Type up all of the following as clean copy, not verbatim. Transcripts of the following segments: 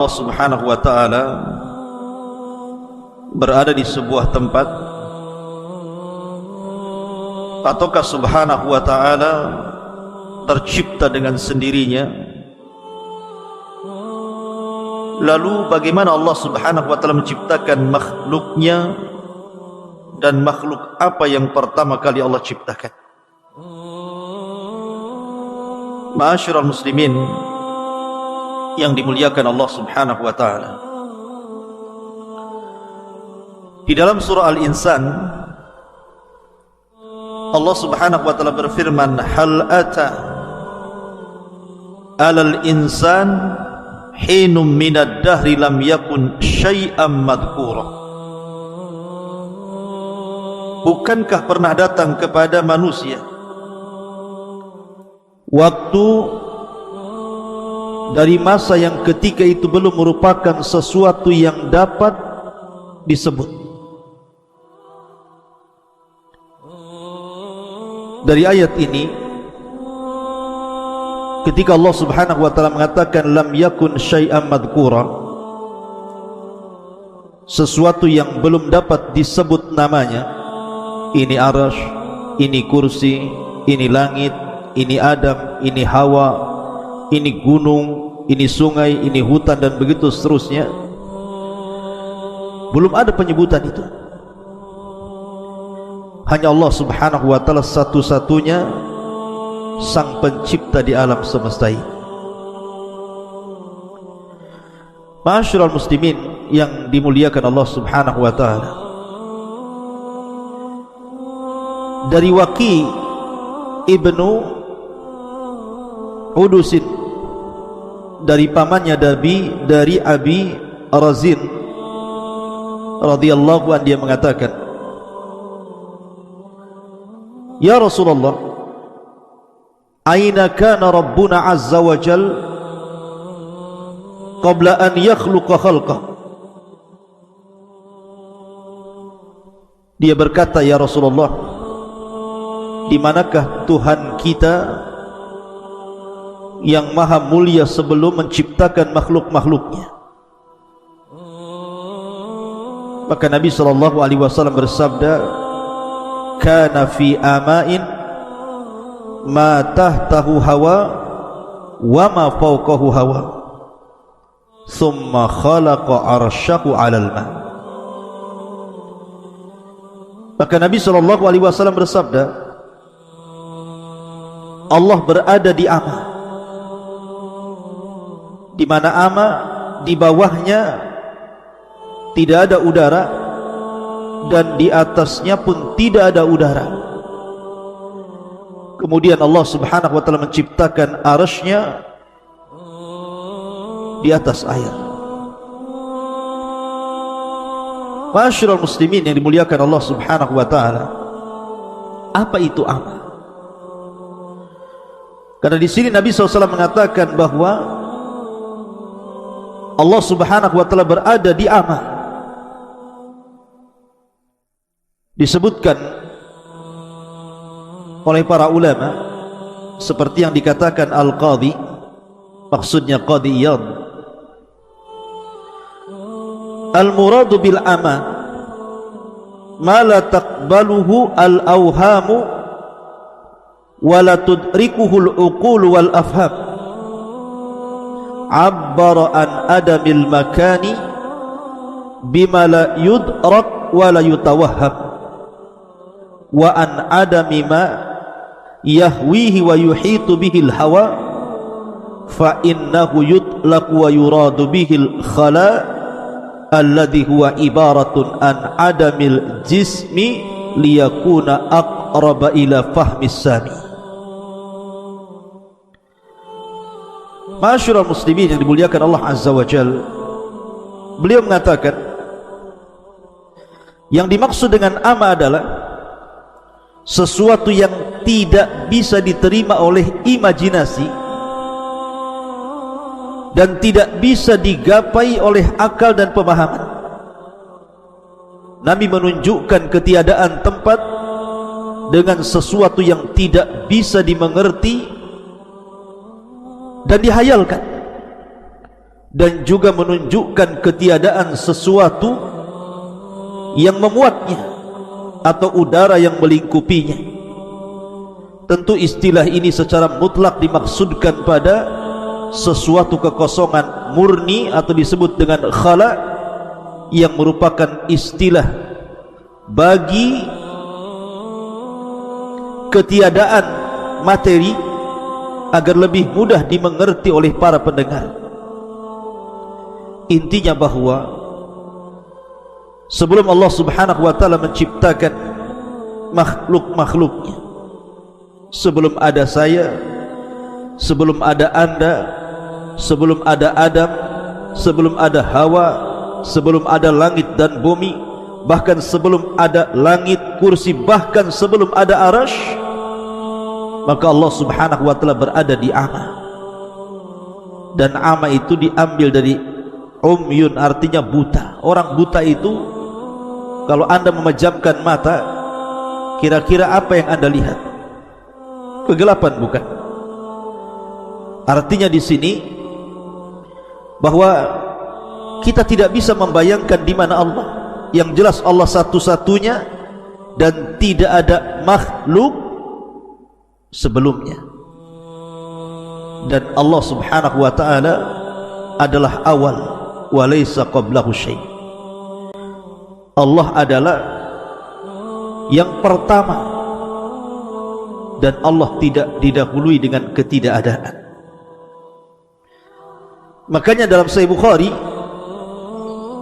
Allah Subhanahu wa ta'ala berada di sebuah tempat, ataukah Subhanahu wa ta'ala tercipta dengan sendirinya? Lalu bagaimana Allah Subhanahu wa ta'ala menciptakan makhluknya, dan makhluk apa yang pertama kali Allah ciptakan? Ma'asyiral muslimin yang dimuliakan Allah Subhanahu wa ta'ala, di dalam surah Al-Insan Allah Subhanahu wa ta'ala berfirman, hal ata alal insan hinum minad dahri lam yakun syai'am madhkura. Bukankah pernah datang kepada manusia waktu dari masa yang ketika itu belum merupakan sesuatu yang dapat disebut? Dari ayat ini, ketika Allah Subhanahu wa ta'ala mengatakan lam yakun syai'an madhkura, sesuatu yang belum dapat disebut namanya, ini arasy, ini kursi, ini langit, ini Adam, ini Hawa, ini gunung, ini sungai, ini hutan, dan begitu seterusnya. Belum ada penyebutan itu. Hanya Allah Subhanahu wa ta'ala satu-satunya sang pencipta di alam semesta ini. Ma'asyiral muslimin yang dimuliakan Allah Subhanahu wa ta'ala, dari Waqi ibnu Udusin, dari pamannya dari Abi Razin radhiyallahu anhu, dia mengatakan, ya Rasulullah, aina kana Rabbuna azza wa jal qabla an yakhluqa khalqah? Dia berkata, ya Rasulullah, di manakah Tuhan kita yang maha mulia sebelum menciptakan makhluk-makhluknya? Maka Nabi SAW bersabda, kana fi ama'in ma tahtahu hawa wa ma fawqahu hawa thumma khalaqa arsyahu 'alal ma. Maka Nabi SAW bersabda, Allah berada di ama, di mana ama di bawahnya tidak ada udara, dan di atasnya pun tidak ada udara. Kemudian Allah Subhanahu wa ta'ala menciptakan arasy-Nya di atas air. Ma'asyiral muslimin yang dimuliakan Allah Subhanahu wa ta'ala, apa itu ama? Karena di sini Nabi SAW mengatakan bahwa Allah Subhanahu wa ta'ala berada di ama. Disebutkan oleh para ulama seperti yang dikatakan Al-Qadhi, maksudnya Qadhi Iyad, al-muradu bil ama ma la taqbaluhu al-awhamu wa la tudrikuhu al-uqul wal afham, abbara an adamil makani bima la yudrak wa la yutawahham, wa an adami ma yahwihi wa yuhitu bihil hawa, fa innahu yutlaqu wa yuradu bihil khala alladhi huwa ibaratun an adamil jismi liyakuna aqraba ila fahmis sami. Ma'asyiral muslimin yang dimuliakan Allah azza wa jalla, beliau mengatakan yang dimaksud dengan ama adalah sesuatu yang tidak bisa diterima oleh imajinasi dan tidak bisa digapai oleh akal dan pemahaman. Nabi menunjukkan ketiadaan tempat dengan sesuatu yang tidak bisa dimengerti dan dihayalkan. dan juga menunjukkan ketiadaan sesuatu yang memuatnya atau udara yang melingkupinya. Tentu istilah ini secara mutlak dimaksudkan pada sesuatu kekosongan murni atau disebut dengan khala, yang merupakan istilah bagi ketiadaan materi agar lebih mudah dimengerti oleh para pendengar. Intinya bahwa sebelum Allah Subhanahu wa ta'ala menciptakan makhluk-makhluknya, sebelum ada saya, sebelum ada Anda, sebelum ada Adam, sebelum ada Hawa, sebelum ada langit dan bumi, bahkan sebelum ada langit, kursi, bahkan sebelum ada arasy, maka Allah Subhanahu wa ta'ala berada di ama. Dan ama itu diambil dari umyun, artinya buta. Orang buta itu, kalau Anda memejamkan mata, kira-kira apa yang Anda lihat? Kegelapan, bukan? Artinya di sini bahwa kita tidak bisa membayangkan di mana Allah. Yang jelas Allah satu-satunya dan tidak ada makhluk sebelumnya. Dan Allah Subhanahu wa ta'ala adalah awal wa laysa qablahu syai'. Allah adalah yang pertama dan Allah tidak didahului dengan ketidakadaan. Makanya dalam Sahih Bukhari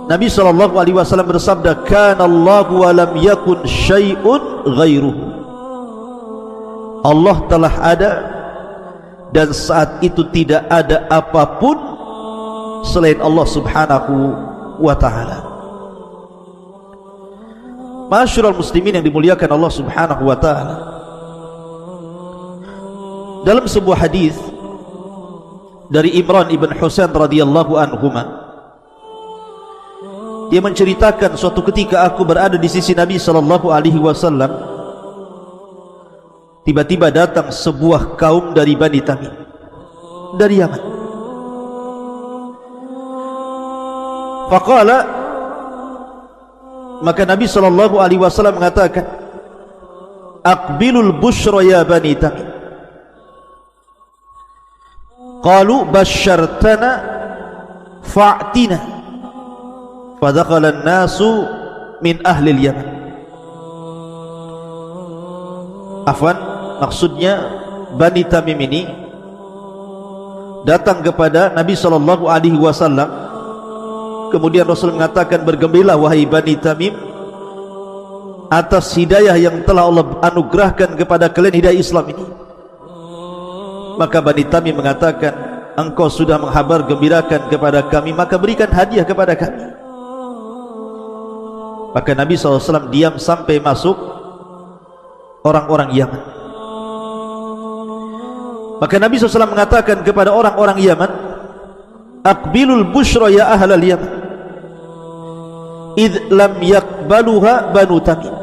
Nabi SAW bersabda, kana Allahu wa lam yakun syai'un ghairuhu. Allah telah ada dan saat itu tidak ada apapun selain Allah Subhanahu wa ta'ala. Ma'asyiral muslimin yang dimuliakan Allah Subhanahu wa ta'ala, dalam sebuah hadis dari Imran ibn Husain radhiyallahu anhuma, dia menceritakan suatu ketika aku berada di sisi Nabi sallallahu alaihi wasallam, tiba-tiba datang sebuah kaum dari Bani Tamim, dari Yaman. Faqala, maka Nabi sallallahu alaihi wasallam mengatakan, aqbilul busyra ya Bani Tamim. Qalu basyartana fa'tina. Fadakhala an-nasu min ahli al-Yaman. Afwan, maksudnya Bani Tamim ini datang kepada Nabi sallallahu alaihi wasallam. Kemudian Rasul mengatakan, bergembiralah wahai Bani Tamim atas hidayah yang telah Allah anugerahkan kepada kalian, hidayah Islam ini. Maka Bani Tamim mengatakan, engkau sudah menghabar gembirakan kepada kami, maka berikan hadiah kepada kami. Maka Nabi SAW diam sampai masuk orang-orang Yaman. Maka Nabi SAW mengatakan kepada orang-orang Yaman, aqbilul busyra ya ahlal Yaman, idh lam yakbaluha Banu Tamim.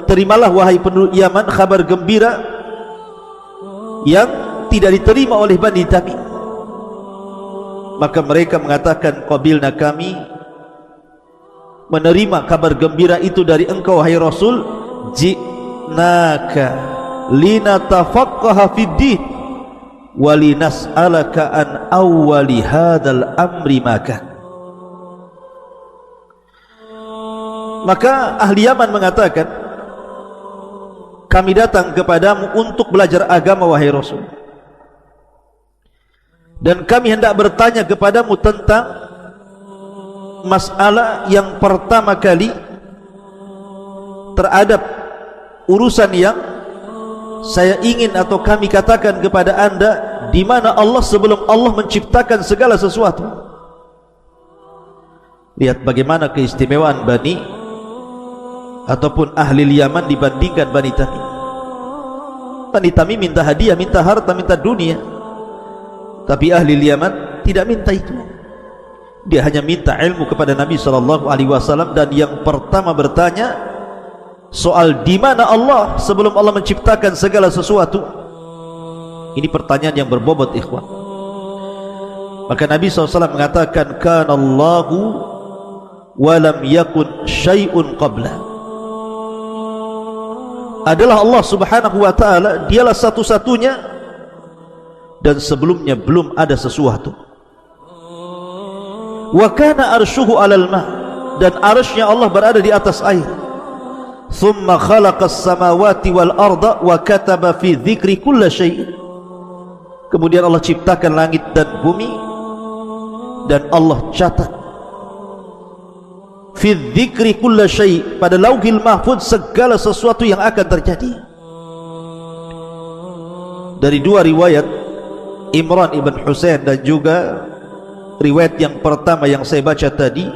Terimalah wahai penduduk Yaman kabar gembira yang tidak diterima oleh Bani Tamim. Maka mereka mengatakan, qabilna, kami menerima kabar gembira itu dari engkau wahai Rasul. Ji'naka linatafaqqaha fid din wa linas'alaka an awwali hadzal amri maka. Maka ahli Yaman mengatakan, kami datang kepadamu untuk belajar agama wahai Rasul, dan kami hendak bertanya kepadamu tentang masalah yang pertama kali terhadap urusan yang saya ingin atau kami katakan kepada anda, di mana Allah sebelum Allah menciptakan segala sesuatu. Lihat bagaimana keistimewaan Bani ataupun ahli Yaman dibandingkan Bani Tamim. Bani Tamim minta hadiah, minta harta, minta dunia, tapi ahli Yaman tidak minta itu. Dia hanya minta ilmu kepada Nabi SAW, dan yang pertama bertanya soal di mana Allah sebelum Allah menciptakan segala sesuatu. Ini pertanyaan yang berbobot, ikhwan. Maka Nabi SAW mengatakan, kana Allahu wa lam yakun syai'un qabla. Adalah Allah Subhanahu wa ta'ala, dialah satu-satunya, dan sebelumnya belum ada sesuatu. Wa kana arsyuhu 'alal ma', dan arsy-Nya Allah berada di atas air. Thumma khalaqas samawati wal arda wa kataba fi dzikri kulli syai'. Kemudian Allah ciptakan langit dan bumi, dan Allah catat fi dzikri kulli syai', pada lauhil mahfuz segala sesuatu yang akan terjadi. Dari dua riwayat, Imran ibn Husain dan juga riwayat yang pertama yang saya baca tadi,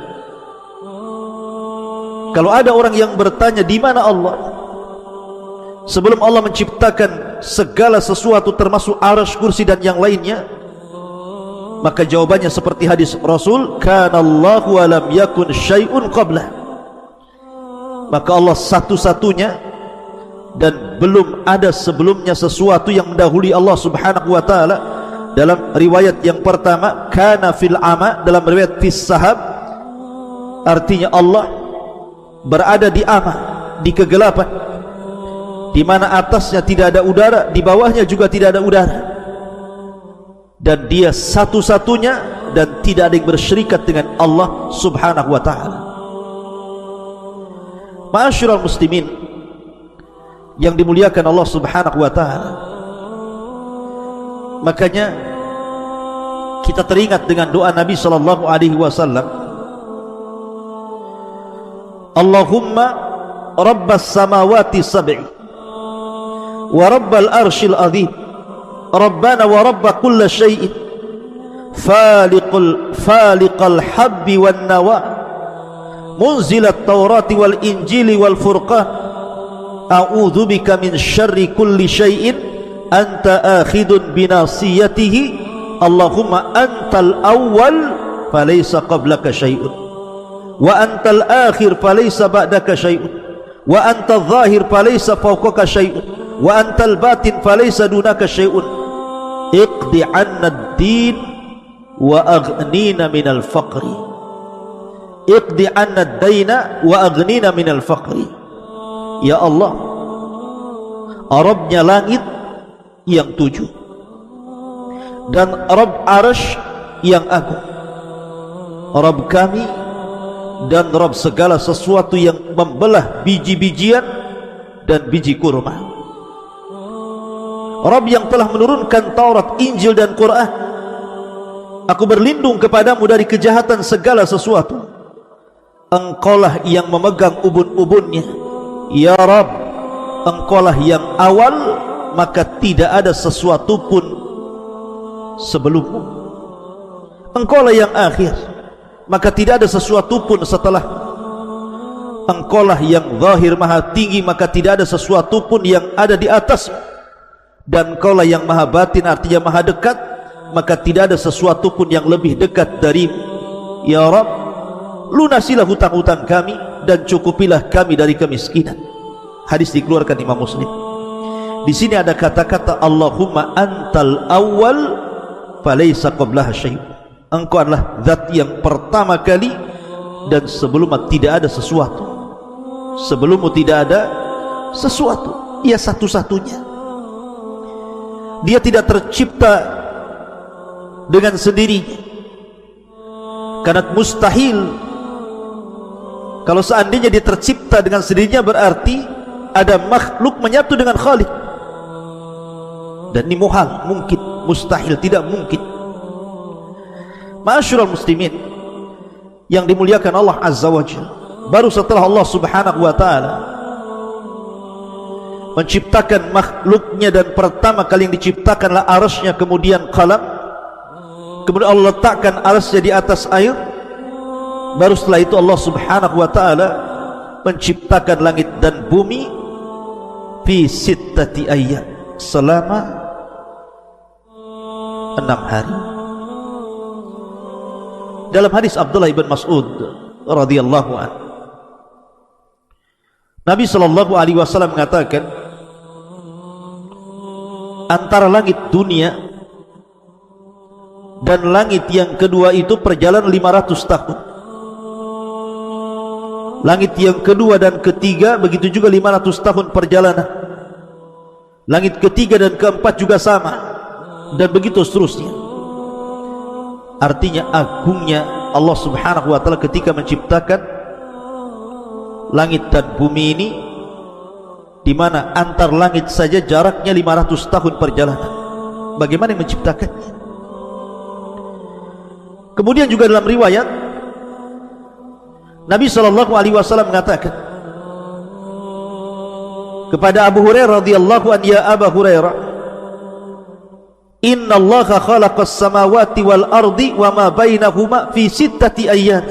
kalau ada orang yang bertanya di mana Allah sebelum Allah menciptakan segala sesuatu termasuk arsy, kursi dan yang lainnya, maka jawabannya seperti hadis Rasul, kana Allahu wa lam yakun syai'un qabla. Maka Allah satu-satunya dan belum ada sebelumnya sesuatu yang mendahului Allah Subhanahu wa ta'ala. Dalam riwayat yang pertama, kana fil ama, dalam riwayat fis sahab, artinya Allah berada di ama, di kegelapan, di mana atasnya tidak ada udara, di bawahnya juga tidak ada udara, dan dia satu-satunya dan tidak ada yang bersyirikat dengan Allah Subhanahu wa ta'ala. Ma'asyiral muslimin yang dimuliakan Allah Subhanahu wa ta'ala, makanya kita teringat dengan doa Nabi sallallahu alaihi wasallam, Allahumma rabbas samawati sab'i wa rabbal arshil azim, rabbana wa rabba kulli syai'in, faliqal habbi wan nawa, munzilat taurati wal injili wal furqan, a'udzu bika min syarri kulli syai'in anta akhidun binasiyatihi, Allahumma antal awwal falaysa qablaka syai'un, wa antal akhir falaysa ba'daka syai'un, wa antal zahir falaysa fawqaka syai'un, wa antal batin falaysa dunaka syai'un, iqdi 'anna ad-din wa aghnina minal faqri, iqdi 'anna ad-daina wa aghnina minal faqri. Ya Allah, Rabbnya langit yang tujuh dan Rabb arsy yang agung, Rabb kami dan Rabb segala sesuatu yang membelah biji-bijian dan biji kurma, Rabb yang telah menurunkan Taurat, Injil dan Quran. Aku berlindung kepadamu dari kejahatan segala sesuatu. Engkaulah yang memegang ubun-ubunnya, ya Rabb. Engkaulah yang awal, maka tidak ada sesuatu pun sebelummu. Engkaulah yang akhir, maka tidak ada sesuatu pun setelah. Engkaulah yang zahir maha tinggi, maka tidak ada sesuatu pun yang ada di atas. Dan Engkaulah yang maha batin, artinya maha dekat, maka tidak ada sesuatu pun yang lebih dekat darimu. Ya Rabb, lunasilah hutang-hutang kami dan cukupilah kami dari kemiskinan. Hadis dikeluarkan Imam Muslim. Di sini ada kata-kata Allahumma antal awwal falaysa qablaha syai'. Engkau adalah zat yang pertama kali dan sebelumnya tidak ada sesuatu. Sebelummu tidak ada sesuatu. Ia satu-satunya. Dia tidak tercipta dengan sendirinya. Karena mustahil. Kalau seandainya dia tercipta dengan sendirinya, berarti ada makhluk menyatu dengan Khalik. Dan ini muhal, mungkin, mustahil, tidak mungkin. Ma'asyiral muslimin yang dimuliakan Allah Azza wa Jalla, baru setelah Allah Subhanahu wa ta'ala menciptakan makhluknya, dan pertama kali yang diciptakanlah arsy-Nya, kemudian qalam, kemudian Allah letakkan arsy-Nya di atas air, baru setelah itu Allah Subhanahu wa ta'ala menciptakan langit dan bumi fi sittati ayyam, selama 6 hari. Dalam hadis Abdullah ibn Mas'ud radhiyallahu anhu, Nabi sallallahu alaihi wasallam mengatakan, antara langit dunia dan langit yang kedua itu perjalanan 500 tahun. Langit yang kedua dan ketiga begitu juga 500 tahun perjalanan. Langit ketiga dan keempat juga sama, dan begitu seterusnya. Artinya agungnya Allah Subhanahu wa taala ketika menciptakan langit dan bumi ini, di mana antar langit saja jaraknya 500 tahun perjalanan. Bagaimana yang menciptakannya? Kemudian juga dalam riwayat Nabi SAW mengatakan kepada Abu Hurairah radhiyallahu anhu, ya Abu Hurairah, inna Allaha khalaqas samawati wal ardi wa ma bainahuma fi sittati ayyam.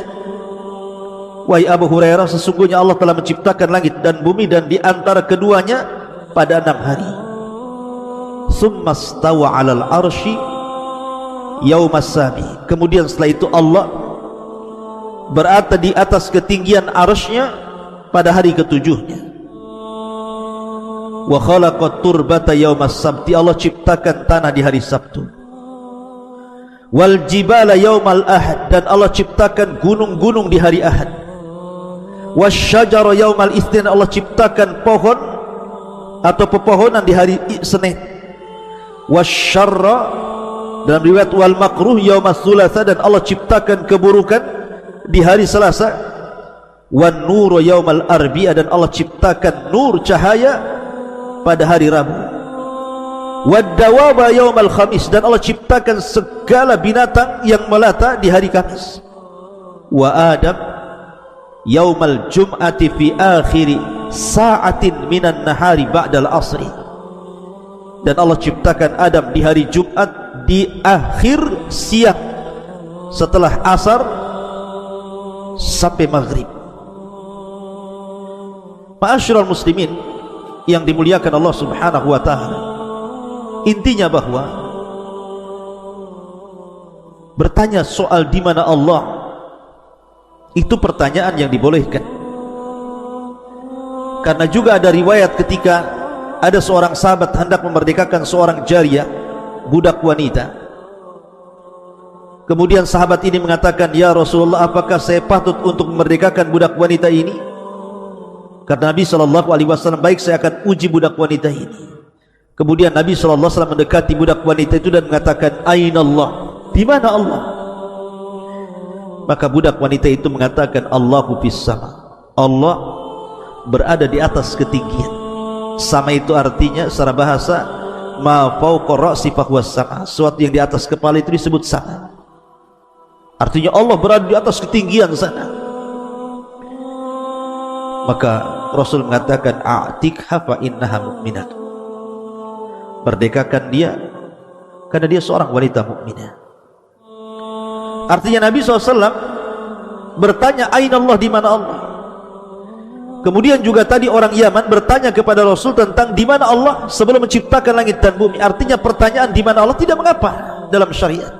Wahai Abu Hurairah, sesungguhnya Allah telah menciptakan langit dan bumi dan di antara keduanya pada 6 hari. Summa stawa 'alal arsy yaumas sabi. Kemudian setelah itu Allah berada di atas ketinggian arsy-Nya pada hari ketujuhnya. Wa khalaqat turbata yaumas sabti. Allah ciptakan tanah di hari Sabtu. Wal jibala yaumal ahad. Dan Allah ciptakan gunung-gunung di hari Ahad. Wasyajara yaumal itsnin. Allah ciptakan pohon atau pepohonan di hari Senin. Wasyarra, dalam riwayat wal makruh yaumas tsulatsa. Dan Allah ciptakan keburukan di hari Selasa. Wan nuru yaumal arbi'a. Dan Allah ciptakan nur, cahaya, pada hari Rabu. Wad dawaba yaumal khamis. Dan Allah ciptakan segala binatang yang melata di hari Kamis. Wa Adam yaumal jum'ati fi akhiri sa'atin minan nahari ba'dal asri. Dan Allah ciptakan Adam di hari Jumat di akhir siang setelah asar sampai maghrib. Ma'asyiral muslimin yang dimuliakan Allah Subhanahu wa taala, intinya bahwa bertanya soal di mana Allah itu pertanyaan yang dibolehkan. Karena juga ada riwayat ketika ada seorang sahabat hendak memerdekakan seorang jariyah, budak wanita. Kemudian sahabat ini mengatakan, ya Rasulullah, apakah saya patut untuk memerdekakan budak wanita ini? Kata Nabi SAW, baik, saya akan uji budak wanita ini. Kemudian Nabi SAW mendekati budak wanita itu dan mengatakan, Aina Allah? Di mana Allah? Maka budak wanita itu mengatakan, Allahu fis sama. Allah berada di atas ketinggian. Sama itu artinya secara bahasa, ma fawqa ra'si fahuwas sama. Sesuatu yang di atas kepala itu disebut sama. Artinya Allah berada di atas ketinggian sana. Maka Rasul mengatakan, a'tikha fa innaha mu'minah. Merdekakan dia karena dia seorang wanita mukminah. Artinya Nabi SAW bertanya, aina Allah? Di mana Allah? Kemudian juga tadi orang Yaman bertanya kepada Rasul tentang di mana Allah sebelum menciptakan langit dan bumi. Artinya pertanyaan di mana Allah tidak mengapa dalam syariat.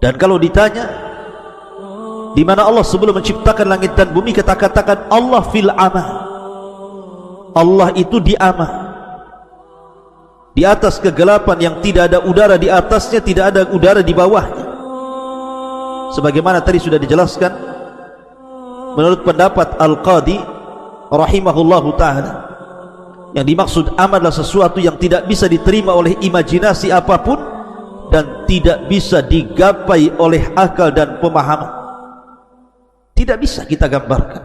Dan kalau ditanya di mana Allah sebelum menciptakan langit dan bumi, kita katakan Allah fil ama. Allah itu di ama, di atas kegelapan yang tidak ada udara di atasnya, tidak ada udara di bawahnya. Sebagaimana tadi sudah dijelaskan menurut pendapat Al-Qadi rahimahullahu ta'ala, yang dimaksud ama adalah sesuatu yang tidak bisa diterima oleh imajinasi apapun dan tidak bisa digapai oleh akal dan pemahaman. Tidak bisa kita gambarkan.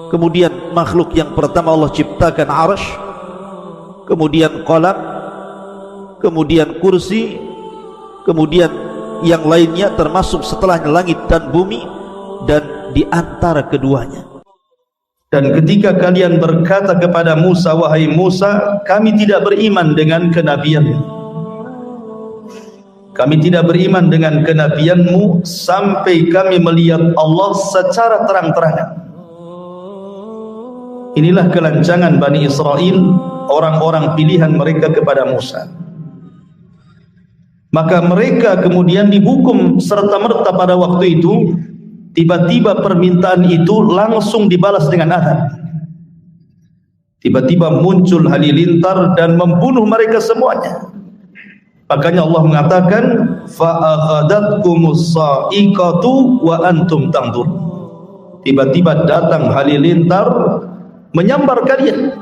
Kemudian makhluk yang pertama Allah ciptakan arsy, kemudian qalam, kemudian kursi, kemudian yang lainnya termasuk setelahnya langit dan bumi, dan di antara keduanya. Dan ketika kalian berkata kepada Musa, wahai Musa, kami tidak beriman dengan kenabianmu, kami tidak beriman dengan kenabianmu sampai kami melihat Allah secara terang-terangan. Inilah kelancangan Bani Israel, orang-orang pilihan mereka kepada Musa. Maka mereka kemudian dihukum serta-merta pada waktu itu. Tiba-tiba permintaan itu langsung dibalas dengan azab. Tiba-tiba muncul halilintar dan membunuh mereka semuanya. Makanya Allah mengatakan fa'akhadatkumus sa'iqatu wa antum tanzur. Tiba-tiba datang halilintar menyambar kalian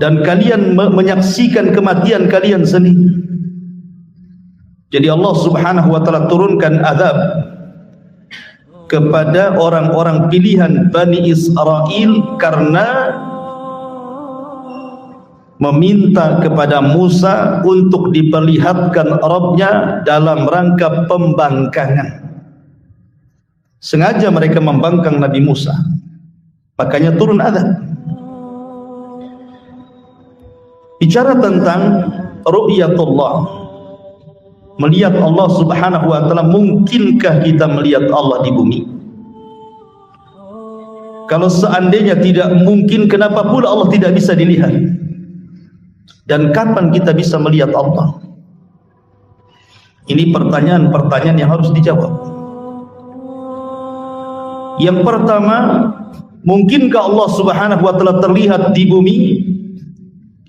dan kalian menyaksikan kematian kalian sendiri. Jadi Allah Subhanahu wa taala turunkan azab kepada orang-orang pilihan Bani Israel karena meminta kepada Musa untuk diperlihatkan Rabb-nya dalam rangka pembangkangan. Sengaja mereka membangkang Nabi Musa, makanya turun azab. Bicara tentang ru'yatullah, melihat Allah Subhanahu wa taala, mungkinkah kita melihat Allah di bumi? Kalau seandainya tidak mungkin, kenapa pula Allah tidak bisa dilihat? Dan kapan kita bisa melihat Allah? Ini pertanyaan-pertanyaan yang harus dijawab. Yang pertama, mungkinkah Allah Subhanahu wa taala terlihat di bumi?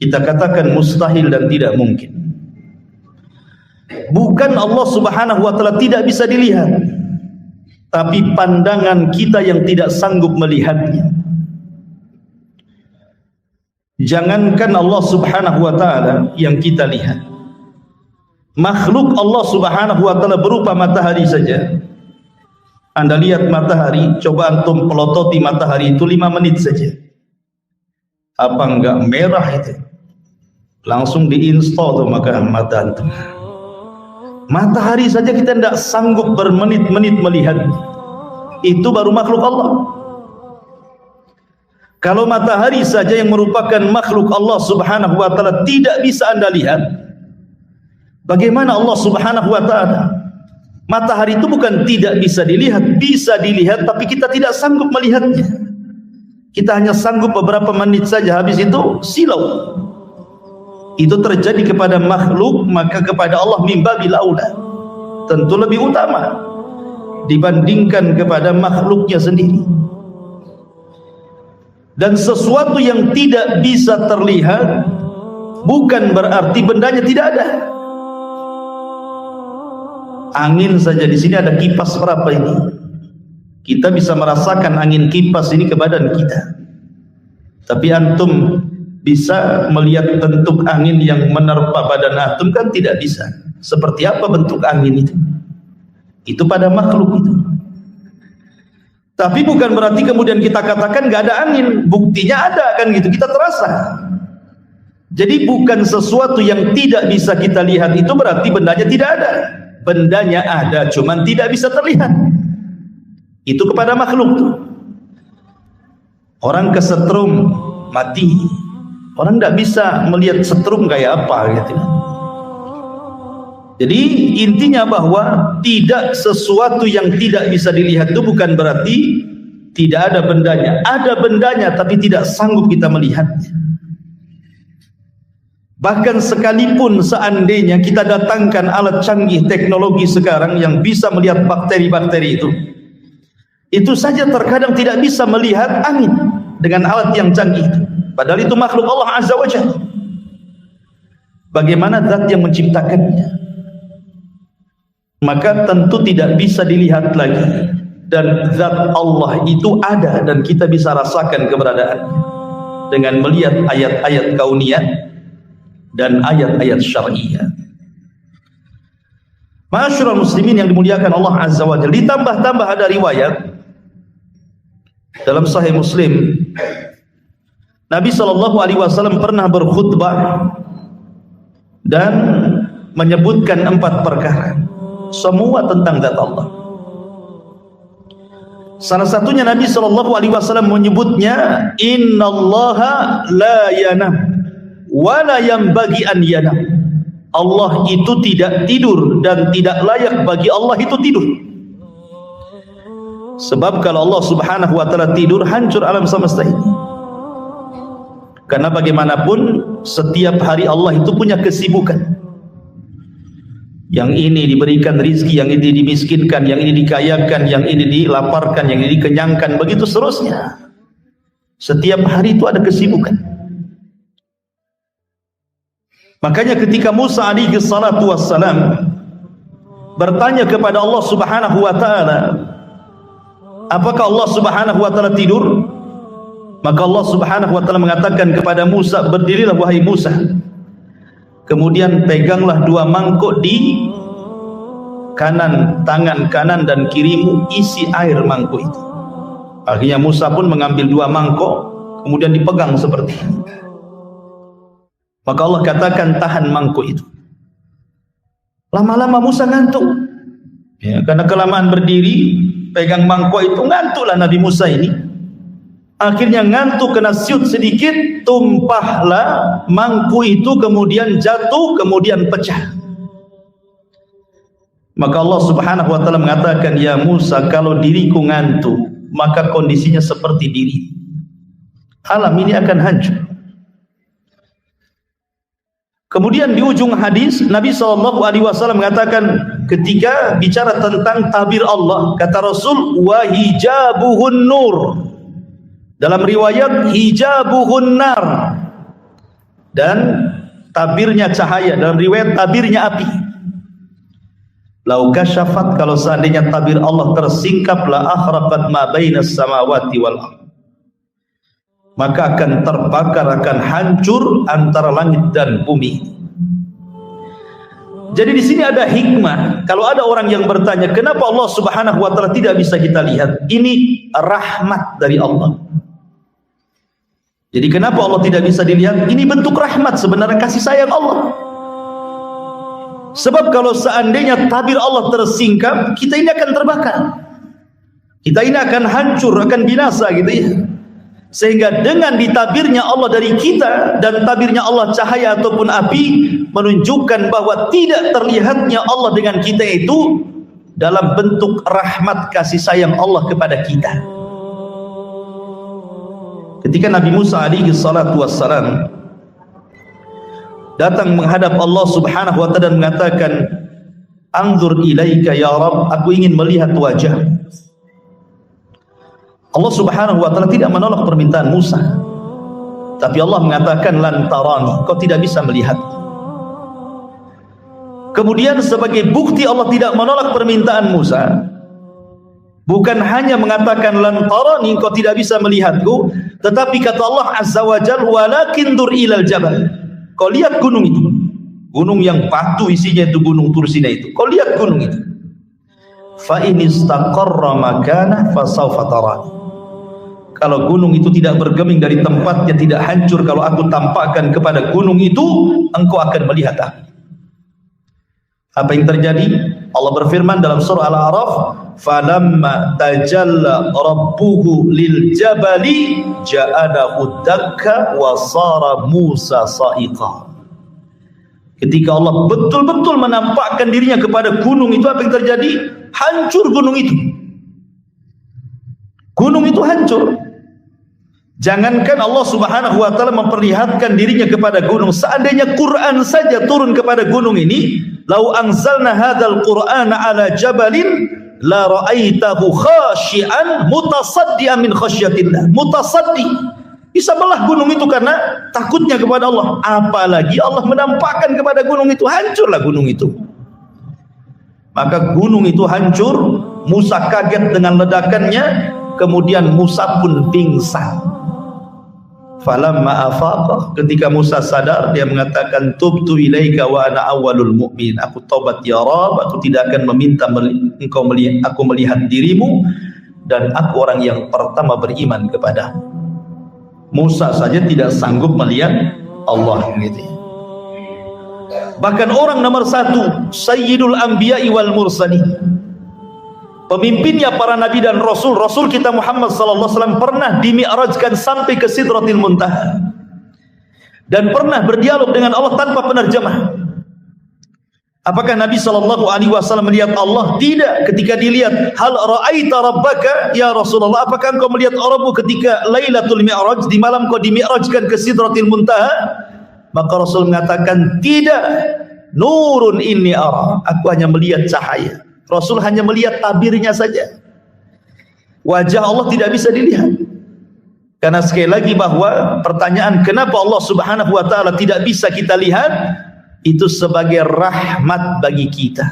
Kita katakan mustahil dan tidak mungkin. Bukan Allah Subhanahu wa taala tidak bisa dilihat, tapi pandangan kita yang tidak sanggup melihatnya. Jangankan Allah Subhanahu wa taala yang kita lihat, makhluk Allah Subhanahu wa taala berupa matahari saja. Anda lihat matahari, coba antum pelototi matahari itu 5 menit saja. Apa enggak merah itu? Langsung diinstal tuh maka mata antum. Matahari saja kita tidak sanggup bermenit-menit melihat. Itu baru makhluk Allah. Kalau matahari saja yang merupakan makhluk Allah Subhanahu wa taala tidak bisa Anda lihat, bagaimana Allah Subhanahu wa taala? Matahari itu bukan tidak bisa dilihat, tapi kita tidak sanggup melihatnya. Kita hanya sanggup beberapa menit saja, habis itu silau. Itu terjadi kepada makhluk, maka kepada Allah mimbabil aula, tentu lebih utama dibandingkan kepada makhluknya sendiri. Dan sesuatu yang tidak bisa terlihat bukan berarti bendanya tidak ada. Angin saja, di sini ada kipas berapa ini? Kita bisa merasakan angin kipas ini ke badan kita. Tapi antum bisa melihat bentuk angin yang menerpa badan antum kan tidak bisa. Seperti apa bentuk angin itu? Itu pada makhluk itu. Tapi bukan berarti kemudian kita katakan gak ada angin. Buktinya ada kan gitu, kita terasa. Jadi bukan sesuatu yang tidak bisa kita lihat itu berarti bendanya tidak ada. Bendanya ada, cuman tidak bisa terlihat. Itu kepada makhluk tuh. Orang kesetrum mati, orang tidak bisa melihat setrum kayak apa gitu. Jadi intinya bahwa tidak sesuatu yang tidak bisa dilihat itu bukan berarti tidak ada bendanya. Ada bendanya tapi tidak sanggup kita melihatnya. Bahkan sekalipun seandainya kita datangkan alat canggih teknologi sekarang yang bisa melihat bakteri-bakteri itu saja terkadang tidak bisa melihat angin dengan alat yang canggih itu. Padahal itu makhluk Allah Azza wa Jalla. Bagaimana zat yang menciptakannya? Maka tentu tidak bisa dilihat lagi. Dan zat Allah itu ada dan kita bisa rasakan keberadaannya dengan melihat ayat-ayat kauniyah dan ayat-ayat syar'iyah. Ma'asyiral muslimin yang dimuliakan Allah Azza wa Jalla, ditambah-tambah ada riwayat dalam Sahih Muslim, Nabi SAW pernah berkhutbah dan menyebutkan 4 perkara, semua tentang zat Allah. Salah satunya Nabi SAW menyebutnya, Innallaha la yanam wala yanbaghi an yanam. Allah itu tidak tidur dan tidak layak bagi Allah itu tidur. Sebab kalau Allah Subhanahu wa taala tidur, hancur alam semesta ini. Karena bagaimanapun setiap hari Allah itu punya kesibukan. Yang ini diberikan rizki, yang ini dimiskinkan, yang ini dikayakan, yang ini dilaparkan, yang ini dikenyangkan, begitu seterusnya. Setiap hari itu ada kesibukan. Makanya ketika Musa alaihi salatu wassalam bertanya kepada Allah Subhanahu wa taala, apakah Allah Subhanahu wa taala tidur? Maka Allah Subhanahu wa taala mengatakan kepada Musa, berdirilah wahai Musa. Kemudian peganglah 2 mangkuk di kanan, tangan kanan dan kirimu, isi air mangkuk itu. Akhirnya Musa pun mengambil 2 mangkuk, kemudian dipegang seperti ini. Maka Allah katakan, tahan mangkuk itu. Lama-lama Musa ngantuk, ya, karena kelamaan berdiri pegang mangkuk itu, ngantuklah Nabi Musa ini. Akhirnya ngantuk, kena siut sedikit, tumpahlah mangkuk itu, kemudian jatuh, kemudian pecah. Maka Allah Subhanahu wa taala mengatakan, ya Musa, kalau diriku ngantuk, maka kondisinya seperti diri. Alam ini akan hancur. Kemudian di ujung hadis Nabi SAW mengatakan, ketika bicara tentang tabir Allah, kata Rasul, wa hijabuhun nur. Dalam riwayat hijabuhun nar, dan tabirnya cahaya. Dalam riwayat tabirnya api. Lau kasyafat, kalau seandainya tabir Allah tersingkap, la akhraqat ma bainas samawati wal ardh, maka akan terbakar, akan hancur antara langit dan bumi. Jadi di sini ada hikmah. Kalau ada orang yang bertanya, kenapa Allah Subhanahu wa taala tidak bisa kita lihat? Ini rahmat dari Allah. Jadi kenapa Allah tidak bisa dilihat? Ini bentuk rahmat, sebenarnya kasih sayang Allah. Sebab kalau seandainya tabir Allah tersingkap, kita ini akan terbakar. Kita ini akan hancur, akan binasa gitu ya. Sehingga dengan ditabirnya Allah dari kita dan tabirnya Allah cahaya ataupun api, menunjukkan bahwa tidak terlihatnya Allah dengan kita itu dalam bentuk rahmat kasih sayang Allah kepada kita. Ketika Nabi Musa alaihi salatu wassalam datang menghadap Allah Subhanahu wa taala dan mengatakan, anzur ilaika ya Rabb, aku ingin melihat wajah. Allah Subhanahu wa taala tidak menolak permintaan Musa, tapi Allah mengatakan, lan tarani, kau tidak bisa melihat. Kemudian sebagai bukti Allah tidak menolak permintaan Musa, bukan hanya mengatakan lan tarani, kau tidak bisa melihatku, tetapi kata Allah Azza wa Jalla, walakin dur ilal jabal, kau lihat gunung itu, gunung yang batu isinya itu, gunung Tursina itu, kau lihat gunung itu. Fa in istaqarra makanah fa sawfa tarani, kalau gunung itu tidak bergeming dari tempatnya, tidak hancur, kalau aku tampakkan kepada gunung itu, engkau akan melihat aku. Apa yang terjadi? Allah berfirman dalam surah Al-A'raf, falamma tajalla rabbuhu lil jabali ja'alahu dakka wa sara Musa sa'iqa. Ketika Allah betul-betul menampakkan dirinya kepada gunung itu, apa yang terjadi? Hancur gunung itu. Gunung itu hancur. Jangankan Allah Subhanahu wa taala memperlihatkan dirinya kepada gunung, seandainya Quran saja turun kepada gunung ini, lau anzalna hadzal qur'ana ala jabalin la ra'aitahu khashi'an mutasaddian min khasyatillah. Mutasaddi, bisa belah gunung itu karena takutnya kepada Allah. Apalagi Allah menampakkan kepada gunung itu, hancurlah gunung itu. Maka gunung itu hancur, Musa kaget dengan ledakannya, kemudian Musa pun pingsan. Falamma afaqa, ketika Musa sadar, dia mengatakan, tubtu ilaika wa ana awwalul mu'min, aku taubat ya Rabb, aku tidak akan meminta engkau melihat, aku melihat dirimu, dan aku orang yang pertama beriman kepada. Musa saja tidak sanggup melihat Allah gitu. Bahkan orang nomor 1, Sayyidul Anbiya'i wal Mursalin, pemimpinnya para nabi dan rasul, Rasul kita Muhammad sallallahu alaihi wasallam pernah dimi'rajkan sampai ke Sidratil Muntaha dan pernah berdialog dengan Allah tanpa penerjemah. Apakah Nabi sallallahu alaihi wasallam melihat Allah? Tidak. Ketika dilihat, hal ra'aita rabbaka ya Rasulullah, apakah engkau melihat Rabbmu ketika Lailatul Mi'raj, di malam kau dimi'rajkan ke Sidratil Muntaha? Maka Rasul mengatakan, tidak, nurun inni ara, aku hanya melihat cahaya. Rasul hanya melihat tabirnya saja. Wajah Allah tidak bisa dilihat. Karena sekali lagi bahwa pertanyaan kenapa Allah Subhanahu wa taala tidak bisa kita lihat, itu sebagai rahmat bagi kita.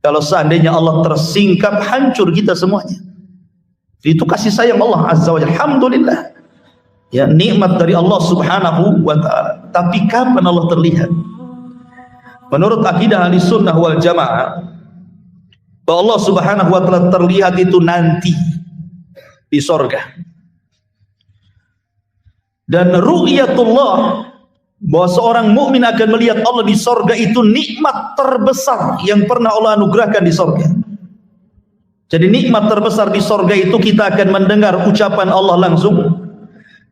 Kalau seandainya Allah tersingkap, hancur kita semuanya. Itu kasih sayang Allah Azza wa Jalla. Alhamdulillah, ya, nikmat dari Allah Subhanahu wa ta'ala. Tapi kapan Allah terlihat? Menurut akidah ahli sunnah wal jamaah, bahwa Allah Subhanahu wa ta'ala terlihat itu nanti di sorga. Dan ru'yatullah, bahwa seorang mukmin akan melihat Allah di sorga, itu nikmat terbesar yang pernah Allah anugerahkan di sorga. Jadi nikmat terbesar di sorga itu kita akan mendengar ucapan Allah langsung,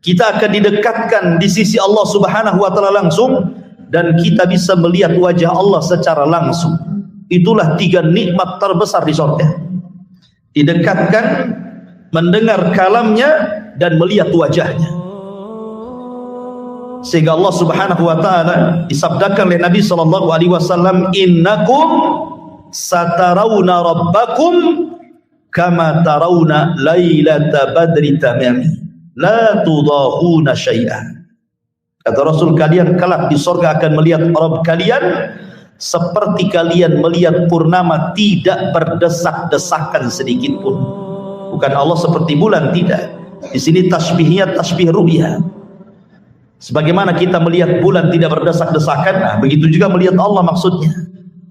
kita akan didekatkan di sisi Allah Subhanahu wa ta'ala langsung, dan kita bisa melihat wajah Allah secara langsung. Itulah 3 nikmat terbesar di sorga: didekatkan, mendengar kalamnya, dan melihat wajahnya. Sehingga Allah Subhanahu wa ta'ala disabdakan oleh Nabi SAW, innakum satarawna rabbakum kama tarawna lailata badri tamami la tudahuna syai'an. Kata Rasul, kalian kelak di sorga akan melihat Rabb kalian seperti kalian melihat purnama, tidak berdesak-desakan sedikit pun. Bukan Allah seperti bulan, tidak. Di sini tasbihnya tasbih ru'yah. Sebagaimana kita melihat bulan tidak berdesak-desakan, nah begitu juga melihat Allah maksudnya.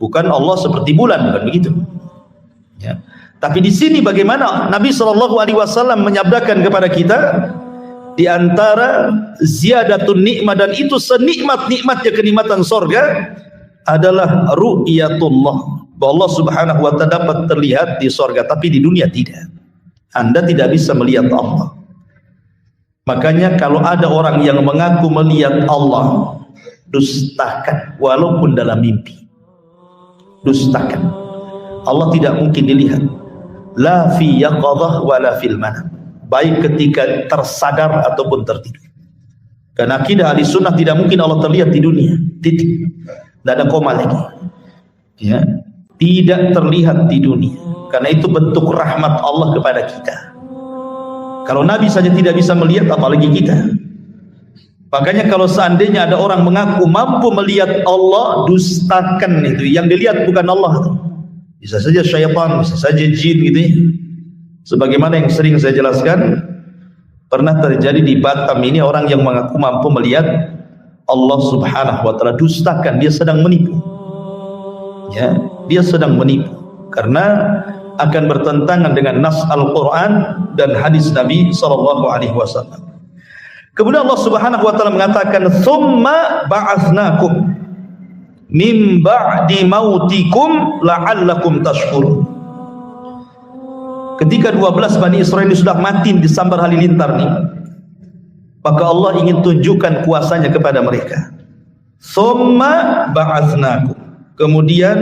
Bukan Allah seperti bulan, bukan begitu. Ya. Tapi di sini bagaimana Nabi SAW menyabdakan kepada kita, di antara ziyadatun nikmat, dan itu senikmat-nikmatnya kenikmatan sorga, adalah ru'yatullah, bahwa Allah Subhanahu wa ta'ala dapat terlihat di sorga, tapi di dunia tidak. Anda tidak bisa melihat Allah. Makanya kalau ada orang yang mengaku melihat Allah, dustakan walaupun dalam mimpi. Dustakan. Allah tidak mungkin dilihat. La fi yaqadhah wa la fil manam. Baik ketika tersadar ataupun tertidur. Karena akidah ahli sunnah tidak mungkin Allah terlihat di dunia. Titik. Tidak ada koma lagi. Ya, tidak terlihat di dunia. Karena itu bentuk rahmat Allah kepada kita. Kalau Nabi saja tidak bisa melihat, apalagi kita. Makanya kalau seandainya ada orang mengaku mampu melihat Allah, dustakan itu. Yang dilihat bukan Allah. Bisa saja syaitan, bisa saja jin gitu ya. Sebagaimana yang sering saya jelaskan, pernah terjadi di Batam ini orang yang mengaku mampu melihat Allah Subhanahu wa ta'ala, dustakan, dia sedang menipu. Ya, dia sedang menipu karena akan bertentangan dengan nas Al-Quran dan hadis Nabi SAW. Kemudian Allah Subhanahu wa ta'ala mengatakan, thumma ba'athnakum min ba'di mautikum la'allakum tashkurun. Ketika 12 Bani Israel sudah mati di Sambar Halilintar nih, maka Allah ingin tunjukkan kuasanya kepada mereka. Thumma ba'athnakum, kemudian